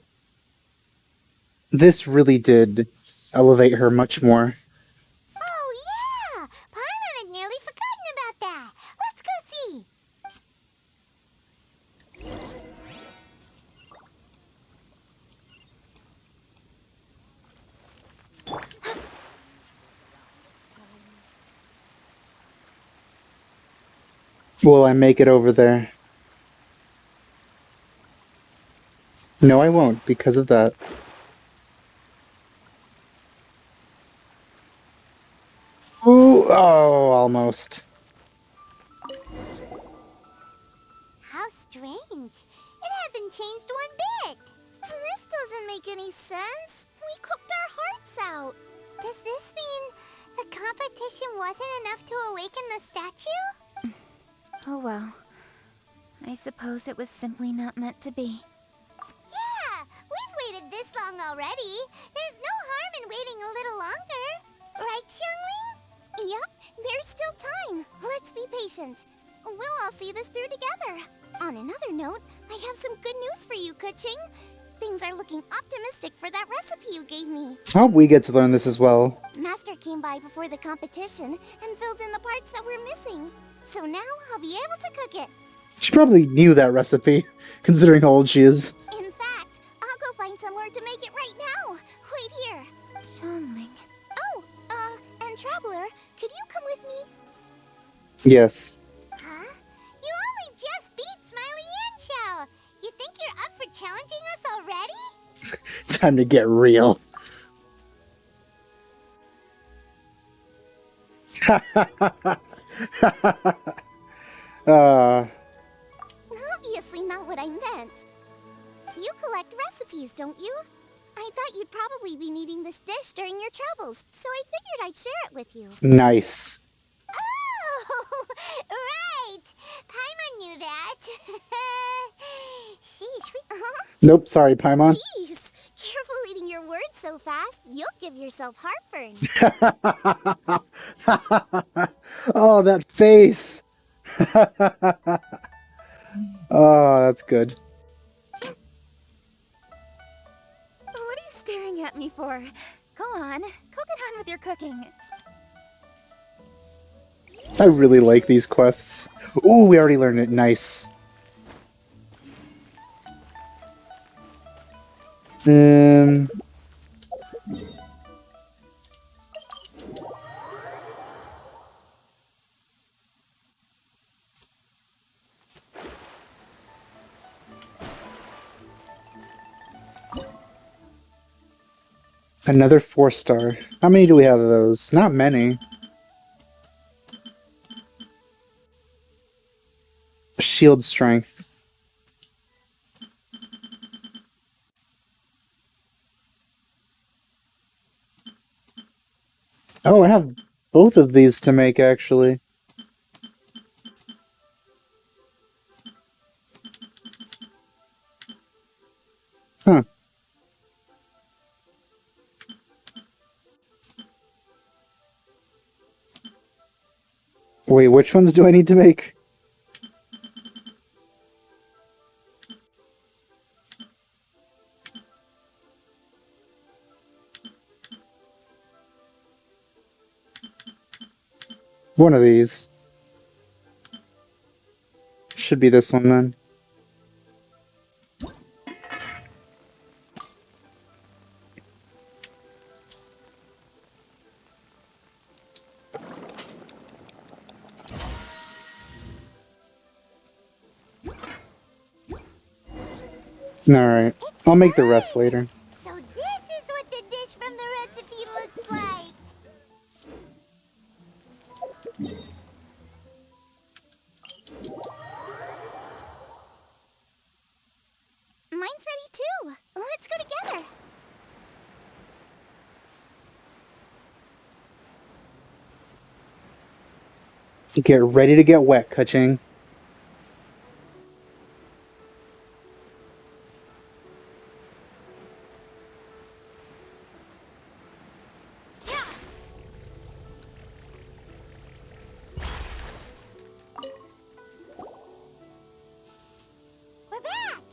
this really did elevate her much more. Oh yeah! Paimon had nearly forgotten about that. Let's go see. Will I make it over there? No, I won't, because of that. Ooh, oh, almost. How strange. It hasn't changed one bit. This doesn't make any sense. We cooked our hearts out. Does this mean the competition wasn't enough to awaken the statue? Oh well. I suppose it was simply not meant to be. Yeah, we've waited this long already. There's no harm in waiting a little longer. Right, Xiangling? Yup, there's still time. Let's be patient. We'll all see this through together. On another note, I have some good news for you, Keqing. Things are looking optimistic for that recipe you gave me. I hope we get to learn this as well. Master came by before the competition and filled in the parts that were missing. So now I'll be able to cook it. She probably knew that recipe, considering how old she is. In fact, I'll go find somewhere to make it right now. Wait here. Xiangling. Oh, and Traveler, could you come with me? Yes. Huh? You only just beat Smiley and Xiao. You think you're up for challenging us already? Time to get real. Obviously not what I meant. You collect recipes, don't you? I thought you'd probably be needing this dish during your travels, so I figured I'd share it with you. Nice. Oh, right! Paimon knew that. Sheesh, Nope, sorry, Paimon. Jeez, careful eating your words so fast. You'll give yourself heartburn. Oh, that face. Oh, that's good. What are you staring at me for? Go on, go get on with your cooking. I really like these quests. Ooh, we already learned it. Nice. Another 4-star. How many do we have of those? Not many. Shield strength. Oh, I have both of these to make, actually. Huh. Wait, which ones do I need to make? One of these. Should be this one then. Alright. I'll make the rest later. So this is what the dish from the recipe looks like. Mine's ready too. Let's go together. Get ready to get wet, Keqing. We're back!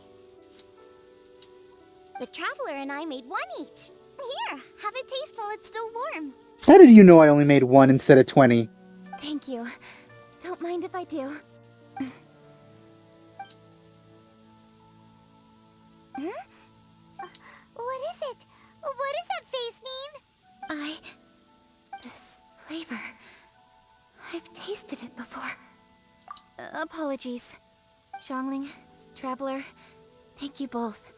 The Traveler and I made one each. Here, have a taste while it's still warm. How did you know I only made one instead of 20? Thank you. Don't mind if I do. What is it? What does that face mean? This flavor. I've tasted it before. Apologies. Xiangling, Traveler, thank you both.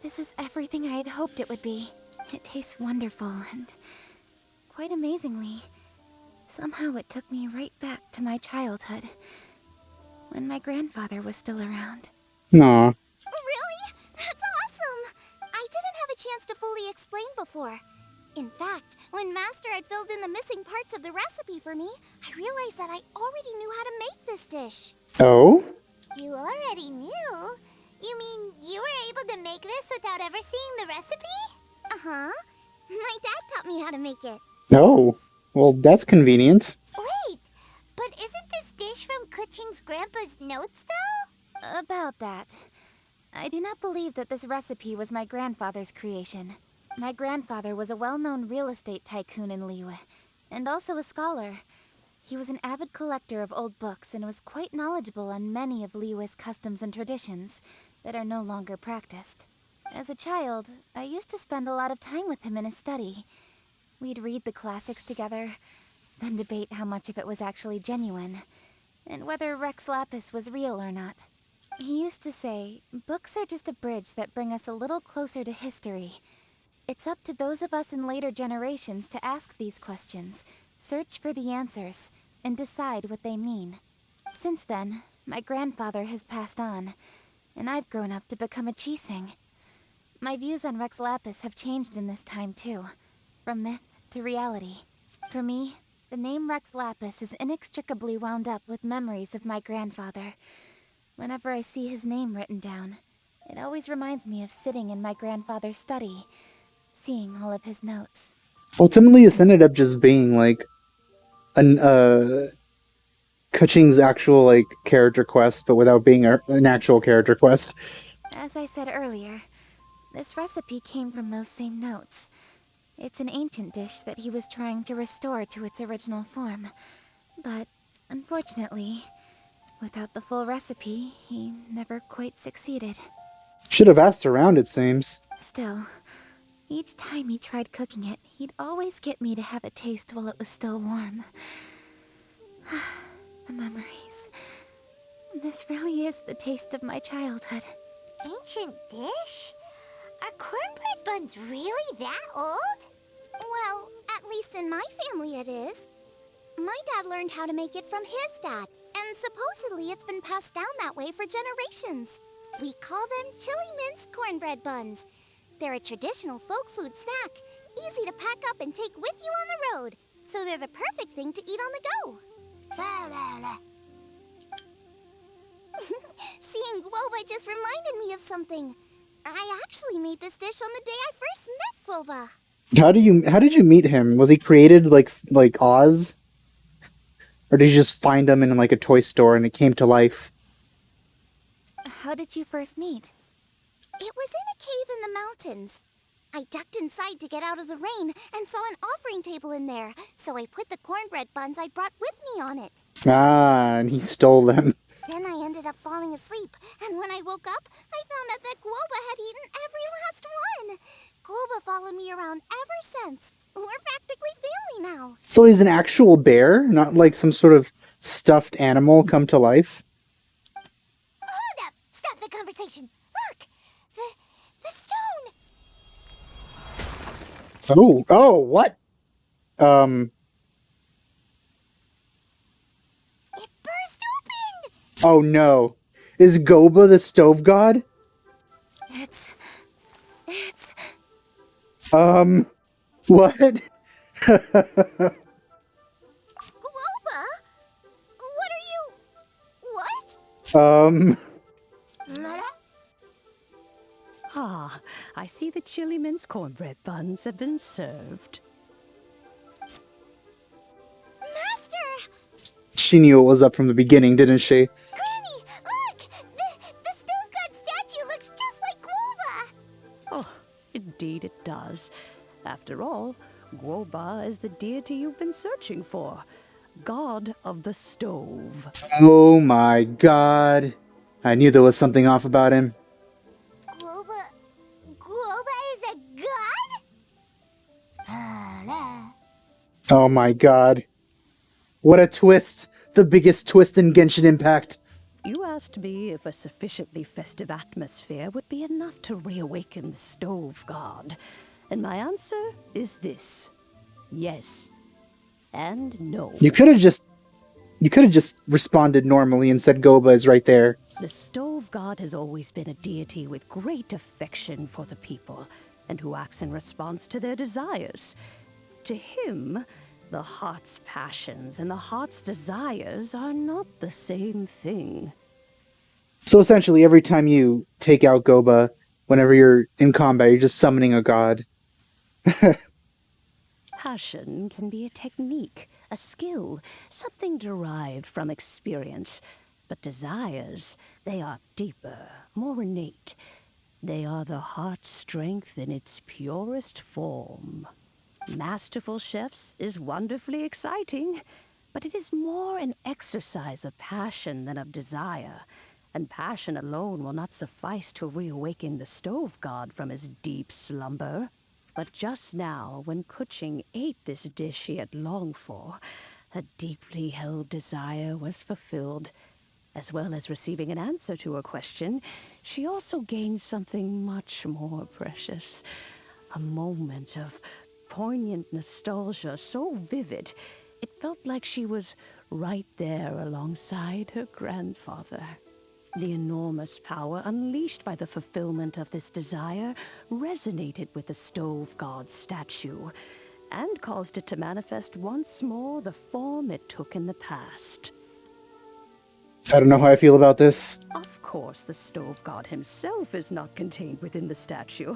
This is everything I had hoped it would be. It tastes wonderful and quite amazingly, somehow it took me right back to my childhood, when my grandfather was still around. Aw. Really? That's awesome! I didn't have a chance to fully explain before. In fact, when Master had filled in the missing parts of the recipe for me, I realized that I already knew how to make this dish. Oh? You already knew? You mean you were able to make this without ever seeing the recipe? Uh-huh. My dad taught me how to make it. Oh. Well, that's convenient. Wait, but isn't this dish from Keqing's grandpa's notes, though? About that. I do not believe that this recipe was my grandfather's creation. My grandfather was a well-known real estate tycoon in Liyue, and also a scholar. He was an avid collector of old books and was quite knowledgeable on many of Liyue's customs and traditions that are no longer practiced. As a child, I used to spend a lot of time with him in his study. We'd read the classics together, then debate how much of it was actually genuine, and whether Rex Lapis was real or not. He used to say, books are just a bridge that bring us a little closer to history. It's up to those of us in later generations to ask these questions, search for the answers, and decide what they mean. Since then, my grandfather has passed on, and I've grown up to become a Keqing. My views on Rex Lapis have changed in this time too, from myth to reality. For me, the name Rex Lapis is inextricably wound up with memories of my grandfather. Whenever I see his name written down, it always reminds me of sitting in my grandfather's study, seeing all of his notes. Ultimately, this ended up just being, like, Keqing's actual, like, character quest, but without being an actual character quest. As I said earlier, this recipe came from those same notes. It's an ancient dish that he was trying to restore to its original form. But, unfortunately, without the full recipe, he never quite succeeded. Should have asked around, it seems. Still, each time he tried cooking it, he'd always get me to have a taste while it was still warm. The memories. This really is the taste of my childhood. Ancient dish? Are cornbread buns really that old? Well, at least in my family it is. My dad learned how to make it from his dad, and supposedly it's been passed down that way for generations. We call them chili minced cornbread buns. They're a traditional folk food snack, easy to pack up and take with you on the road, so they're the perfect thing to eat on the go. La la la. Seeing Guoba just reminded me of something. I actually made this dish on the day I first met Guoba. How did you meet him? Was he created like Oz? Or did you just find him in like a toy store and it came to life? How did you first meet? It was in a cave in the mountains. I ducked inside to get out of the rain and saw an offering table in there, so I put the cornbread buns I brought with me on it. Ah, and he stole them. Then I ended up falling asleep, and when I woke up, I found out that Guoba had eaten every last one. Guoba followed me around ever since. We're practically family now. So he's an actual bear, not like some sort of stuffed animal come to life? Hold up! Stop the conversation. Look! The stone! Oh, what? It burst open! Oh no. Is Goba the stove god? It's... What? Guoba? Ah, I see the chili mince cornbread buns have been served. Master! She knew it was up from the beginning, didn't she? Granny, look! The stove god statue looks just like Guoba! Oh, indeed it does. After all, Guoba is the deity you've been searching for. God of the stove. Oh my god. I knew there was something off about him. Guoba is a god? Oh my god. What a twist. The biggest twist in Genshin Impact. You asked me if a sufficiently festive atmosphere would be enough to reawaken the stove god. And my answer is this. Yes. And no. You could have just responded normally and said Goba is right there. The stove god has always been a deity with great affection for the people, and who acts in response to their desires. To him, the heart's passions and the heart's desires are not the same thing. So essentially, every time you take out Goba, whenever you're in combat, you're just summoning a god. Passion can be a technique, a skill, something derived from experience. But desires, they are deeper, more innate. They are the heart's strength in its purest form. Masterful chefs is wonderfully exciting, but it is more an exercise of passion than of desire. And passion alone will not suffice to reawaken the stove god from his deep slumber. But just now, when Keqing ate this dish he had longed for, a deeply held desire was fulfilled. As well as receiving an answer to a question, she also gained something much more precious. A moment of poignant nostalgia so vivid, it felt like she was right there alongside her grandfather. The enormous power unleashed by the fulfillment of this desire resonated with the stove god's statue, and caused it to manifest once more the form it took in the past. I don't know how I feel about this. Of course, the stove god himself is not contained within the statue.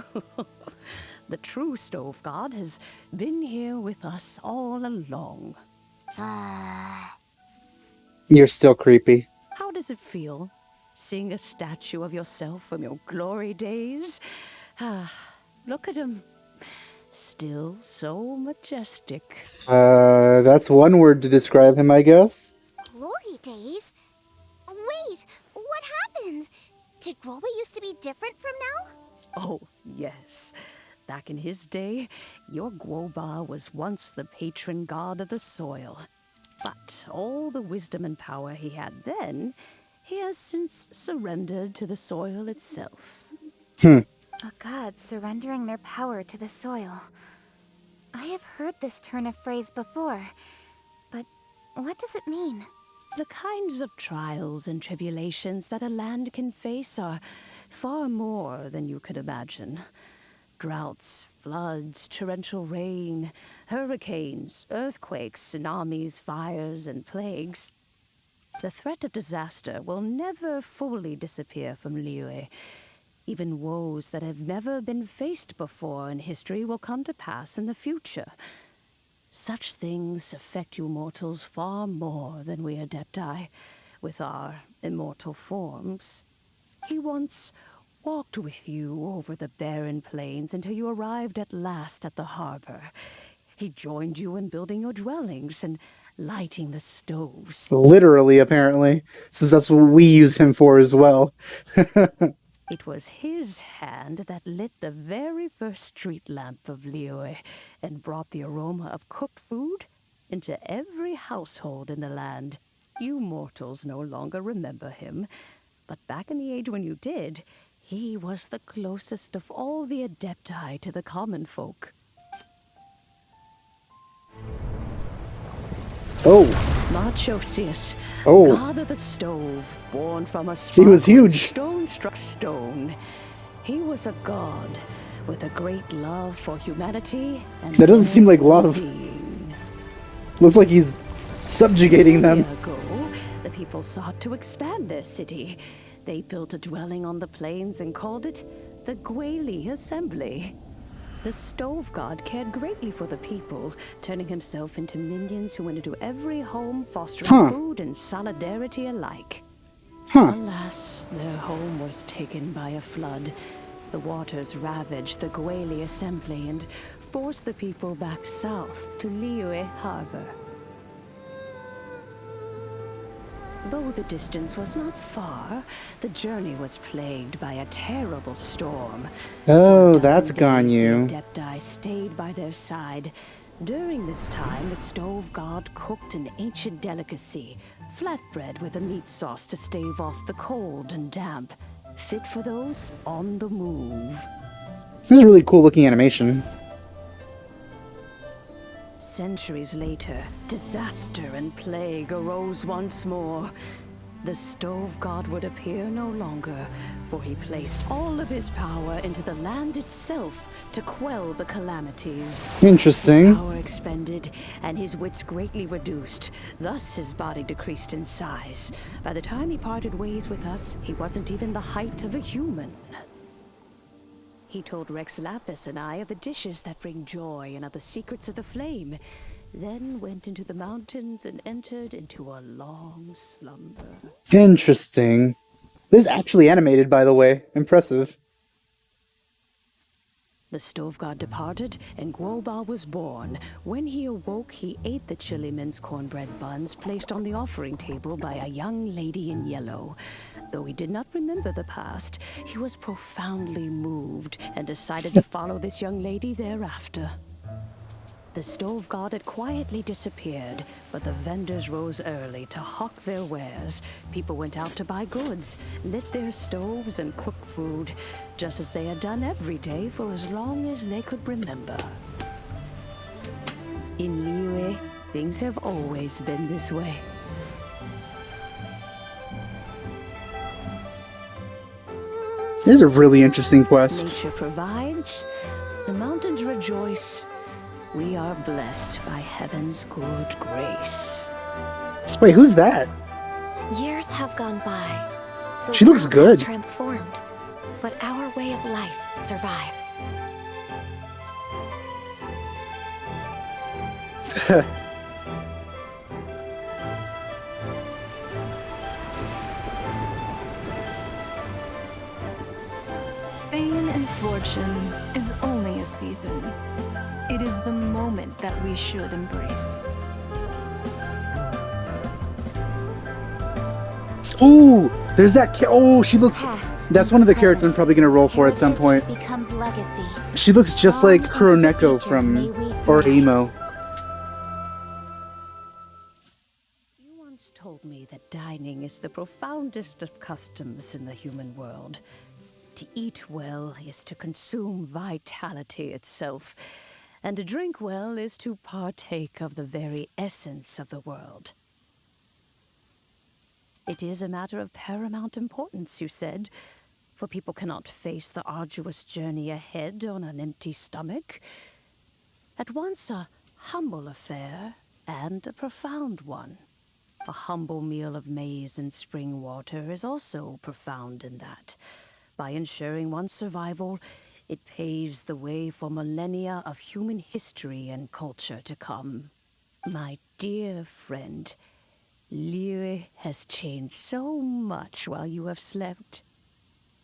The true stove god has been here with us all along. You're still creepy. How does it feel, seeing a statue of yourself from your glory days? Look at him. Still so majestic. That's one word to describe him, I guess. Glory days? Wait, what happened? Did Guoba used to be different from now? Oh, yes. Back in his day, your Guoba was once the patron god of the soil. But all the wisdom and power he had then, he has since surrendered to the soil itself. A god surrendering their power to the soil. I have heard this turn of phrase before, but what does it mean? The kinds of trials and tribulations that a land can face are far more than you could imagine. Droughts, floods, torrential rain, hurricanes, earthquakes, tsunamis, fires, and plagues. The threat of disaster will never fully disappear from Liyue. Even woes that have never been faced before in history will come to pass in the future. Such things affect you mortals far more than we Adepti, with our immortal forms. He once walked with you over the barren plains until you arrived at last at the harbor. He joined you in building your dwellings and lighting the stoves. Literally, apparently, since that's what we use him for as well. It was his hand that lit the very first street lamp of Liyue and brought the aroma of cooked food into every household in the land. You mortals no longer remember him, but back in the age when you did, he was the closest of all the Adepti to the common folk. Oh. Moonchase, Oh. god of the stove, born from a He was huge. stone-struck stone. He was a god with a great love for humanity and That doesn't seem like love. well-being. Looks like he's subjugating them. Ago, the people sought to expand their city. They built a dwelling on the plains and called it the Gwali Assembly. The Stove God cared greatly for the people, turning himself into minions who went into every home, fostering food and solidarity alike. Alas, their home was taken by a flood. The waters ravaged the Gwali Assembly and forced the people back south to Liyue Harbor. Though the distance was not far, the journey was plagued by a terrible storm. Oh, that's Ganyu. The Adepti stayed by their side. During this time, the Stove God cooked an ancient delicacy, flatbread with a meat sauce to stave off the cold and damp, fit for those on the move. This is a really cool looking animation. Centuries later, disaster and plague arose once more. The Stove God would appear no longer, for he placed all of his power into the land itself to quell the calamities. Interesting. His power expended, and his wits greatly reduced. Thus, his body decreased in size. By the time he parted ways with us, he wasn't even the height of a human. He told Rex Lapis and I of the dishes that bring joy and of the secrets of the flame, then went into the mountains and entered into a long slumber. Interesting. This is actually animated, by the way. Impressive. The Stove God departed, and Guoba was born. When he awoke, he ate the chili mince cornbread buns placed on the offering table by a young lady in yellow. Though he did not remember the past, he was profoundly moved and decided to follow this young lady thereafter. The Stove God had quietly disappeared, but the vendors rose early to hawk their wares. People went out to buy goods, lit their stoves, and cooked food, just as they had done every day for as long as they could remember. In Liyue, things have always been this way. This is a really interesting quest. Nature provides, the mountains rejoice. We are blessed by heaven's good grace. Wait, who's that? Years have gone by. The She looks world good. has transformed, but our way of life survives. Fame and fortune is only a season. It is the moment that we should embrace. Ooh, there's that. Oh, she looks. Past That's one of the meets characters I'm present. probably gonna roll for at some point. Heritage becomes legacy. She looks just Long like into the Kuroneko future from may we Emo. You once told me that dining is the profoundest of customs in the human world. To eat well is to consume vitality itself, and to drink well is to partake of the very essence of the world. It is a matter of paramount importance, you said, for people cannot face the arduous journey ahead on an empty stomach. At once a humble affair and a profound one. A humble meal of maize and spring water is also profound in that. By ensuring one's survival, it paves the way for millennia of human history and culture to come. My dear friend, Liyue has changed so much while you have slept.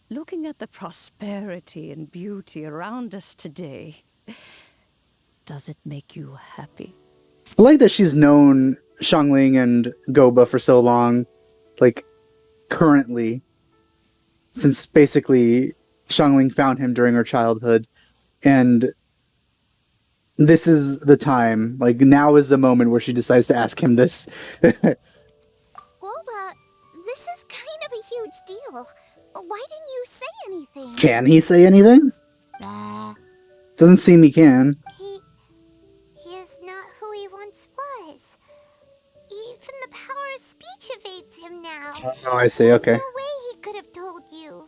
Looking at the prosperity and beauty around us today, does it make you happy? I like that she's known Xiangling and Goba for so long, like currently, since basically Xiangling found him during her childhood, and this is the time, like now is the moment where she decides to ask him this. Woba, this is kind of a huge deal. Why didn't you say anything? Can he say anything? Doesn't seem he can. He is not who he once was. Even the power of speech evades him now. Oh, I see, There's okay. no way he could have told you.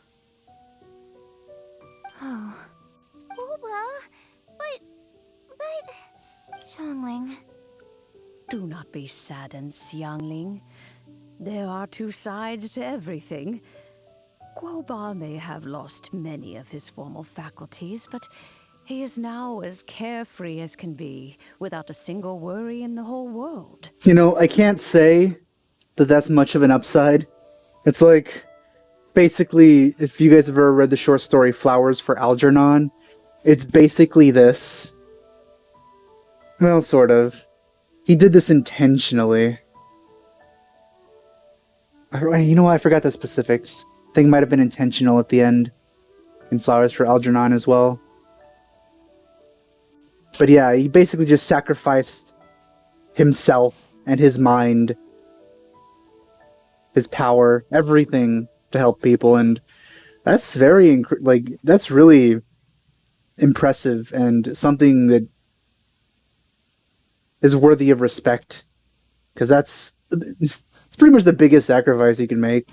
Oh, Woba, but... Xiangling. Do not be saddened, Xiangling. There are two sides to everything. Guoba may have lost many of his formal faculties, but he is now as carefree as can be, without a single worry in the whole world. You know, I can't say that that's much of an upside. It's like, basically, if you guys have ever read the short story Flowers for Algernon, it's basically this. Well, sort of. He did this intentionally. You know what? I forgot the specifics. I think it might have been intentional at the end in Flowers for Algernon as well. But yeah, he basically just sacrificed himself and his mind, his power, everything to help people, and that's very that's really impressive and something that is worthy of respect, because it's pretty much the biggest sacrifice you can make.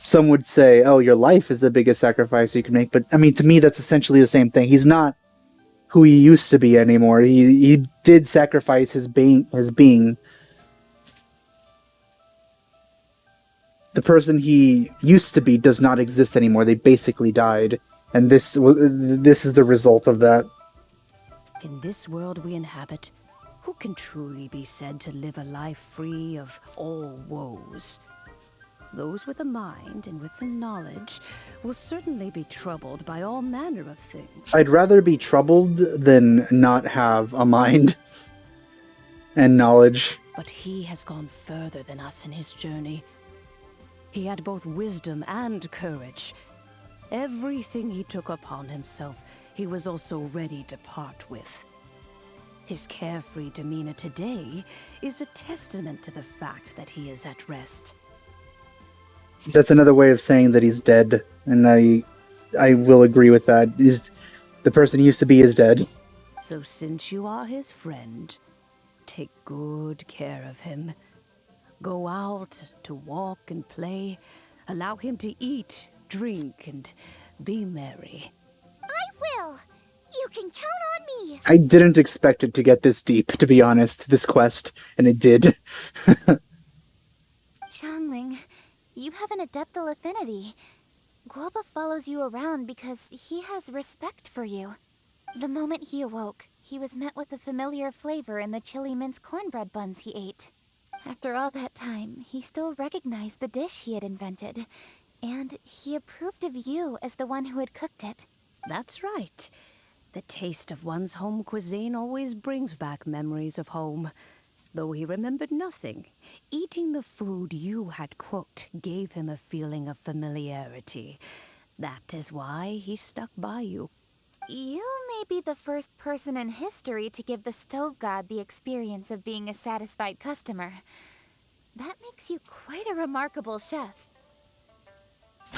Some would say, oh, your life is the biggest sacrifice you can make, but I mean, to me, that's essentially the same thing. He's not who he used to be anymore. He did sacrifice his being. The person he used to be does not exist anymore. They basically died, and this is the result of that. In this world we inhabit, who can truly be said to live a life free of all woes? Those with a mind and with the knowledge will certainly be troubled by all manner of things. I'd rather be troubled than not have a mind and knowledge. But he has gone further than us in his journey. He had both wisdom and courage. Everything he took upon himself, he was also ready to part with. His carefree demeanor today is a testament to the fact that he is at rest. That's another way of saying that he's dead, and I will agree with that. The person he used to be is dead. So since you are his friend, take good care of him. Go out to walk and play. Allow him to eat, drink, and be merry. I will! You can count on me! I didn't expect it to get this deep, to be honest, this quest, and it did. Xiangling, you have an adeptal affinity. Guoba follows you around because he has respect for you. The moment he awoke, he was met with a familiar flavor in the chili mince cornbread buns he ate. After all that time, he still recognized the dish he had invented, and he approved of you as the one who had cooked it. That's right. The taste of one's home cuisine always brings back memories of home. Though he remembered nothing, eating the food you had cooked gave him a feeling of familiarity. That is why he stuck by you. You may be the first person in history to give the stove god the experience of being a satisfied customer. That makes you quite a remarkable chef.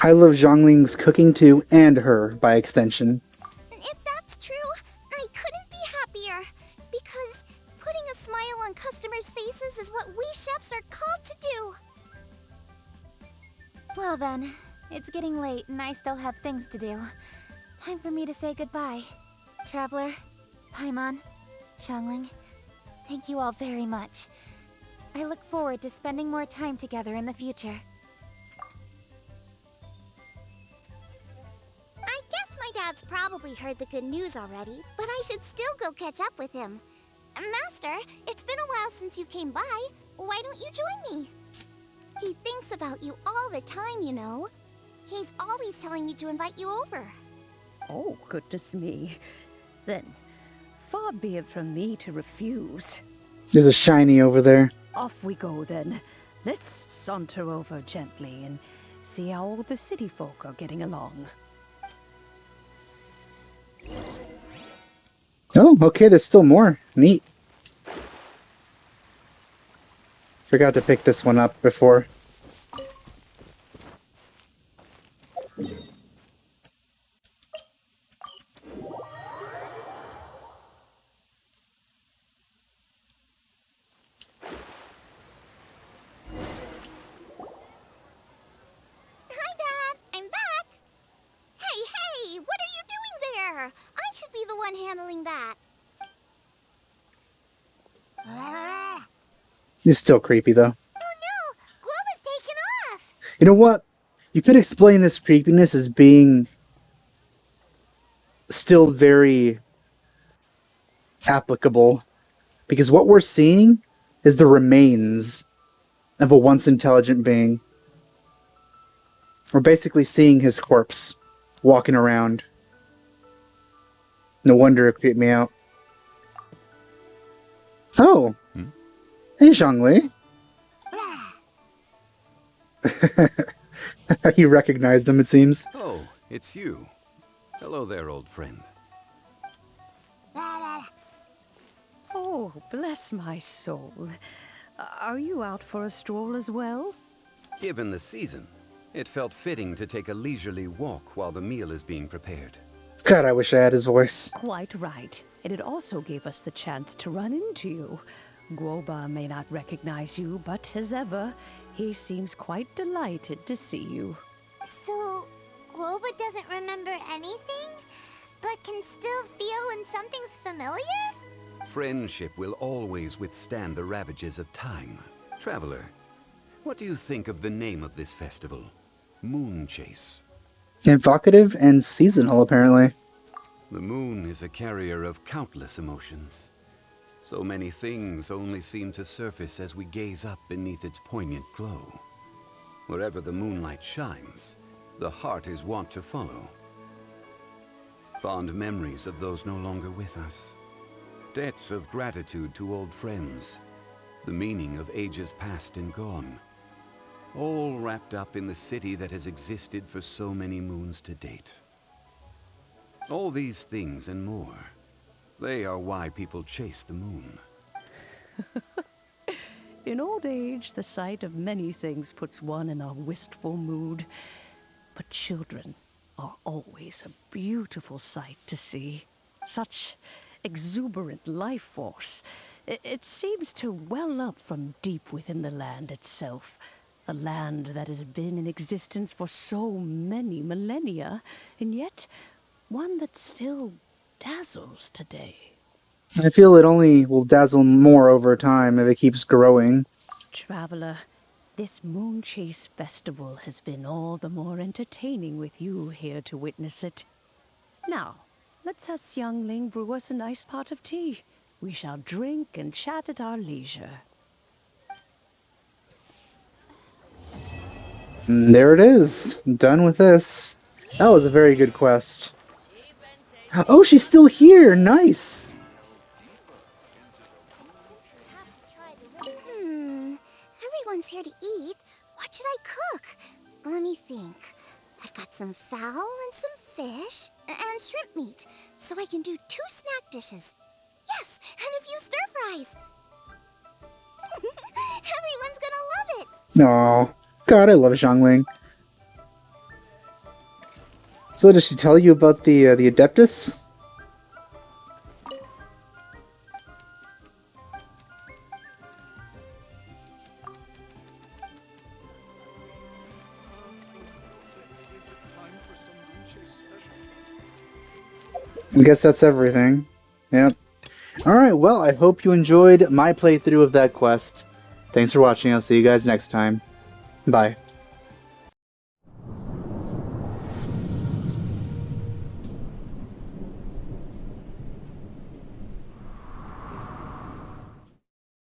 I love Zhongling's cooking too, and her, by extension. If that's true, I couldn't be happier. Because putting a smile on customers' faces is what we chefs are called to do. Well then, it's getting late and I still have things to do. Time for me to say goodbye. Traveler, Paimon, Xiangling, thank you all very much. I look forward to spending more time together in the future. I guess my dad's probably heard the good news already, but I should still go catch up with him. Master, it's been a while since you came by. Why don't you join me? He thinks about you all the time, you know. He's always telling me to invite you over. Oh, goodness me. Then, far be it from me to refuse. There's a shiny over there. Off we go, then. Let's saunter over gently and see how all the city folk are getting along. Oh, okay, there's still more. Neat. Forgot to pick this one up before. Hi, Dad. I'm back. Hey, what are you doing there? I should be the one handling that. He's still creepy, though. Oh no! Guoba's taken off! You know what? You could explain this creepiness as being still very applicable. Because what we're seeing is the remains of a once intelligent being. We're basically seeing his corpse walking around. No wonder it creeped me out. Oh. Hey, Zhongli. You recognize them, it seems. Oh, it's you. Hello there, old friend. Oh, bless my soul. Are you out for a stroll as well? Given the season, it felt fitting to take a leisurely walk while the meal is being prepared. God, I wish I had his voice. Quite right. And it also gave us the chance to run into you. Guoba may not recognize you, but as ever, he seems quite delighted to see you. So, Guoba doesn't remember anything, but can still feel when something's familiar? Friendship will always withstand the ravages of time. Traveler, what do you think of the name of this festival? Moonchase. Evocative and seasonal, apparently. The moon is a carrier of countless emotions. So many things only seem to surface as we gaze up beneath its poignant glow. Wherever the moonlight shines, the heart is wont to follow. Fond memories of those no longer with us. Debts of gratitude to old friends. The meaning of ages past and gone. All wrapped up in the city that has existed for so many moons to date. All these things and more, they are why people chase the moon. In old age, the sight of many things puts one in a wistful mood. But children are always a beautiful sight to see. Such exuberant life force. It seems to well up from deep within the land itself. A land that has been in existence for so many millennia, and yet one that still dazzles today. I feel it only will dazzle more over time if it keeps growing. Traveler, this Moonchase festival has been all the more entertaining with you here to witness it. Now, let's have Xiangling brew us a nice pot of tea. We shall drink and chat at our leisure. And there it is. I'm done with this. That was a very good quest. Oh, she's still here. Nice. Everyone's here to eat. What should I cook? Let me think. I've got some fowl and some fish and shrimp meat, so I can do 2 snack dishes. Yes, and a few stir fries. Everyone's gonna love it. Aw. God, I love Zhongling. So did she tell you about the Adeptus? I guess that's everything. Yep. Alright, well, I hope you enjoyed my playthrough of that quest. Thanks for watching. I'll see you guys next time. Bye.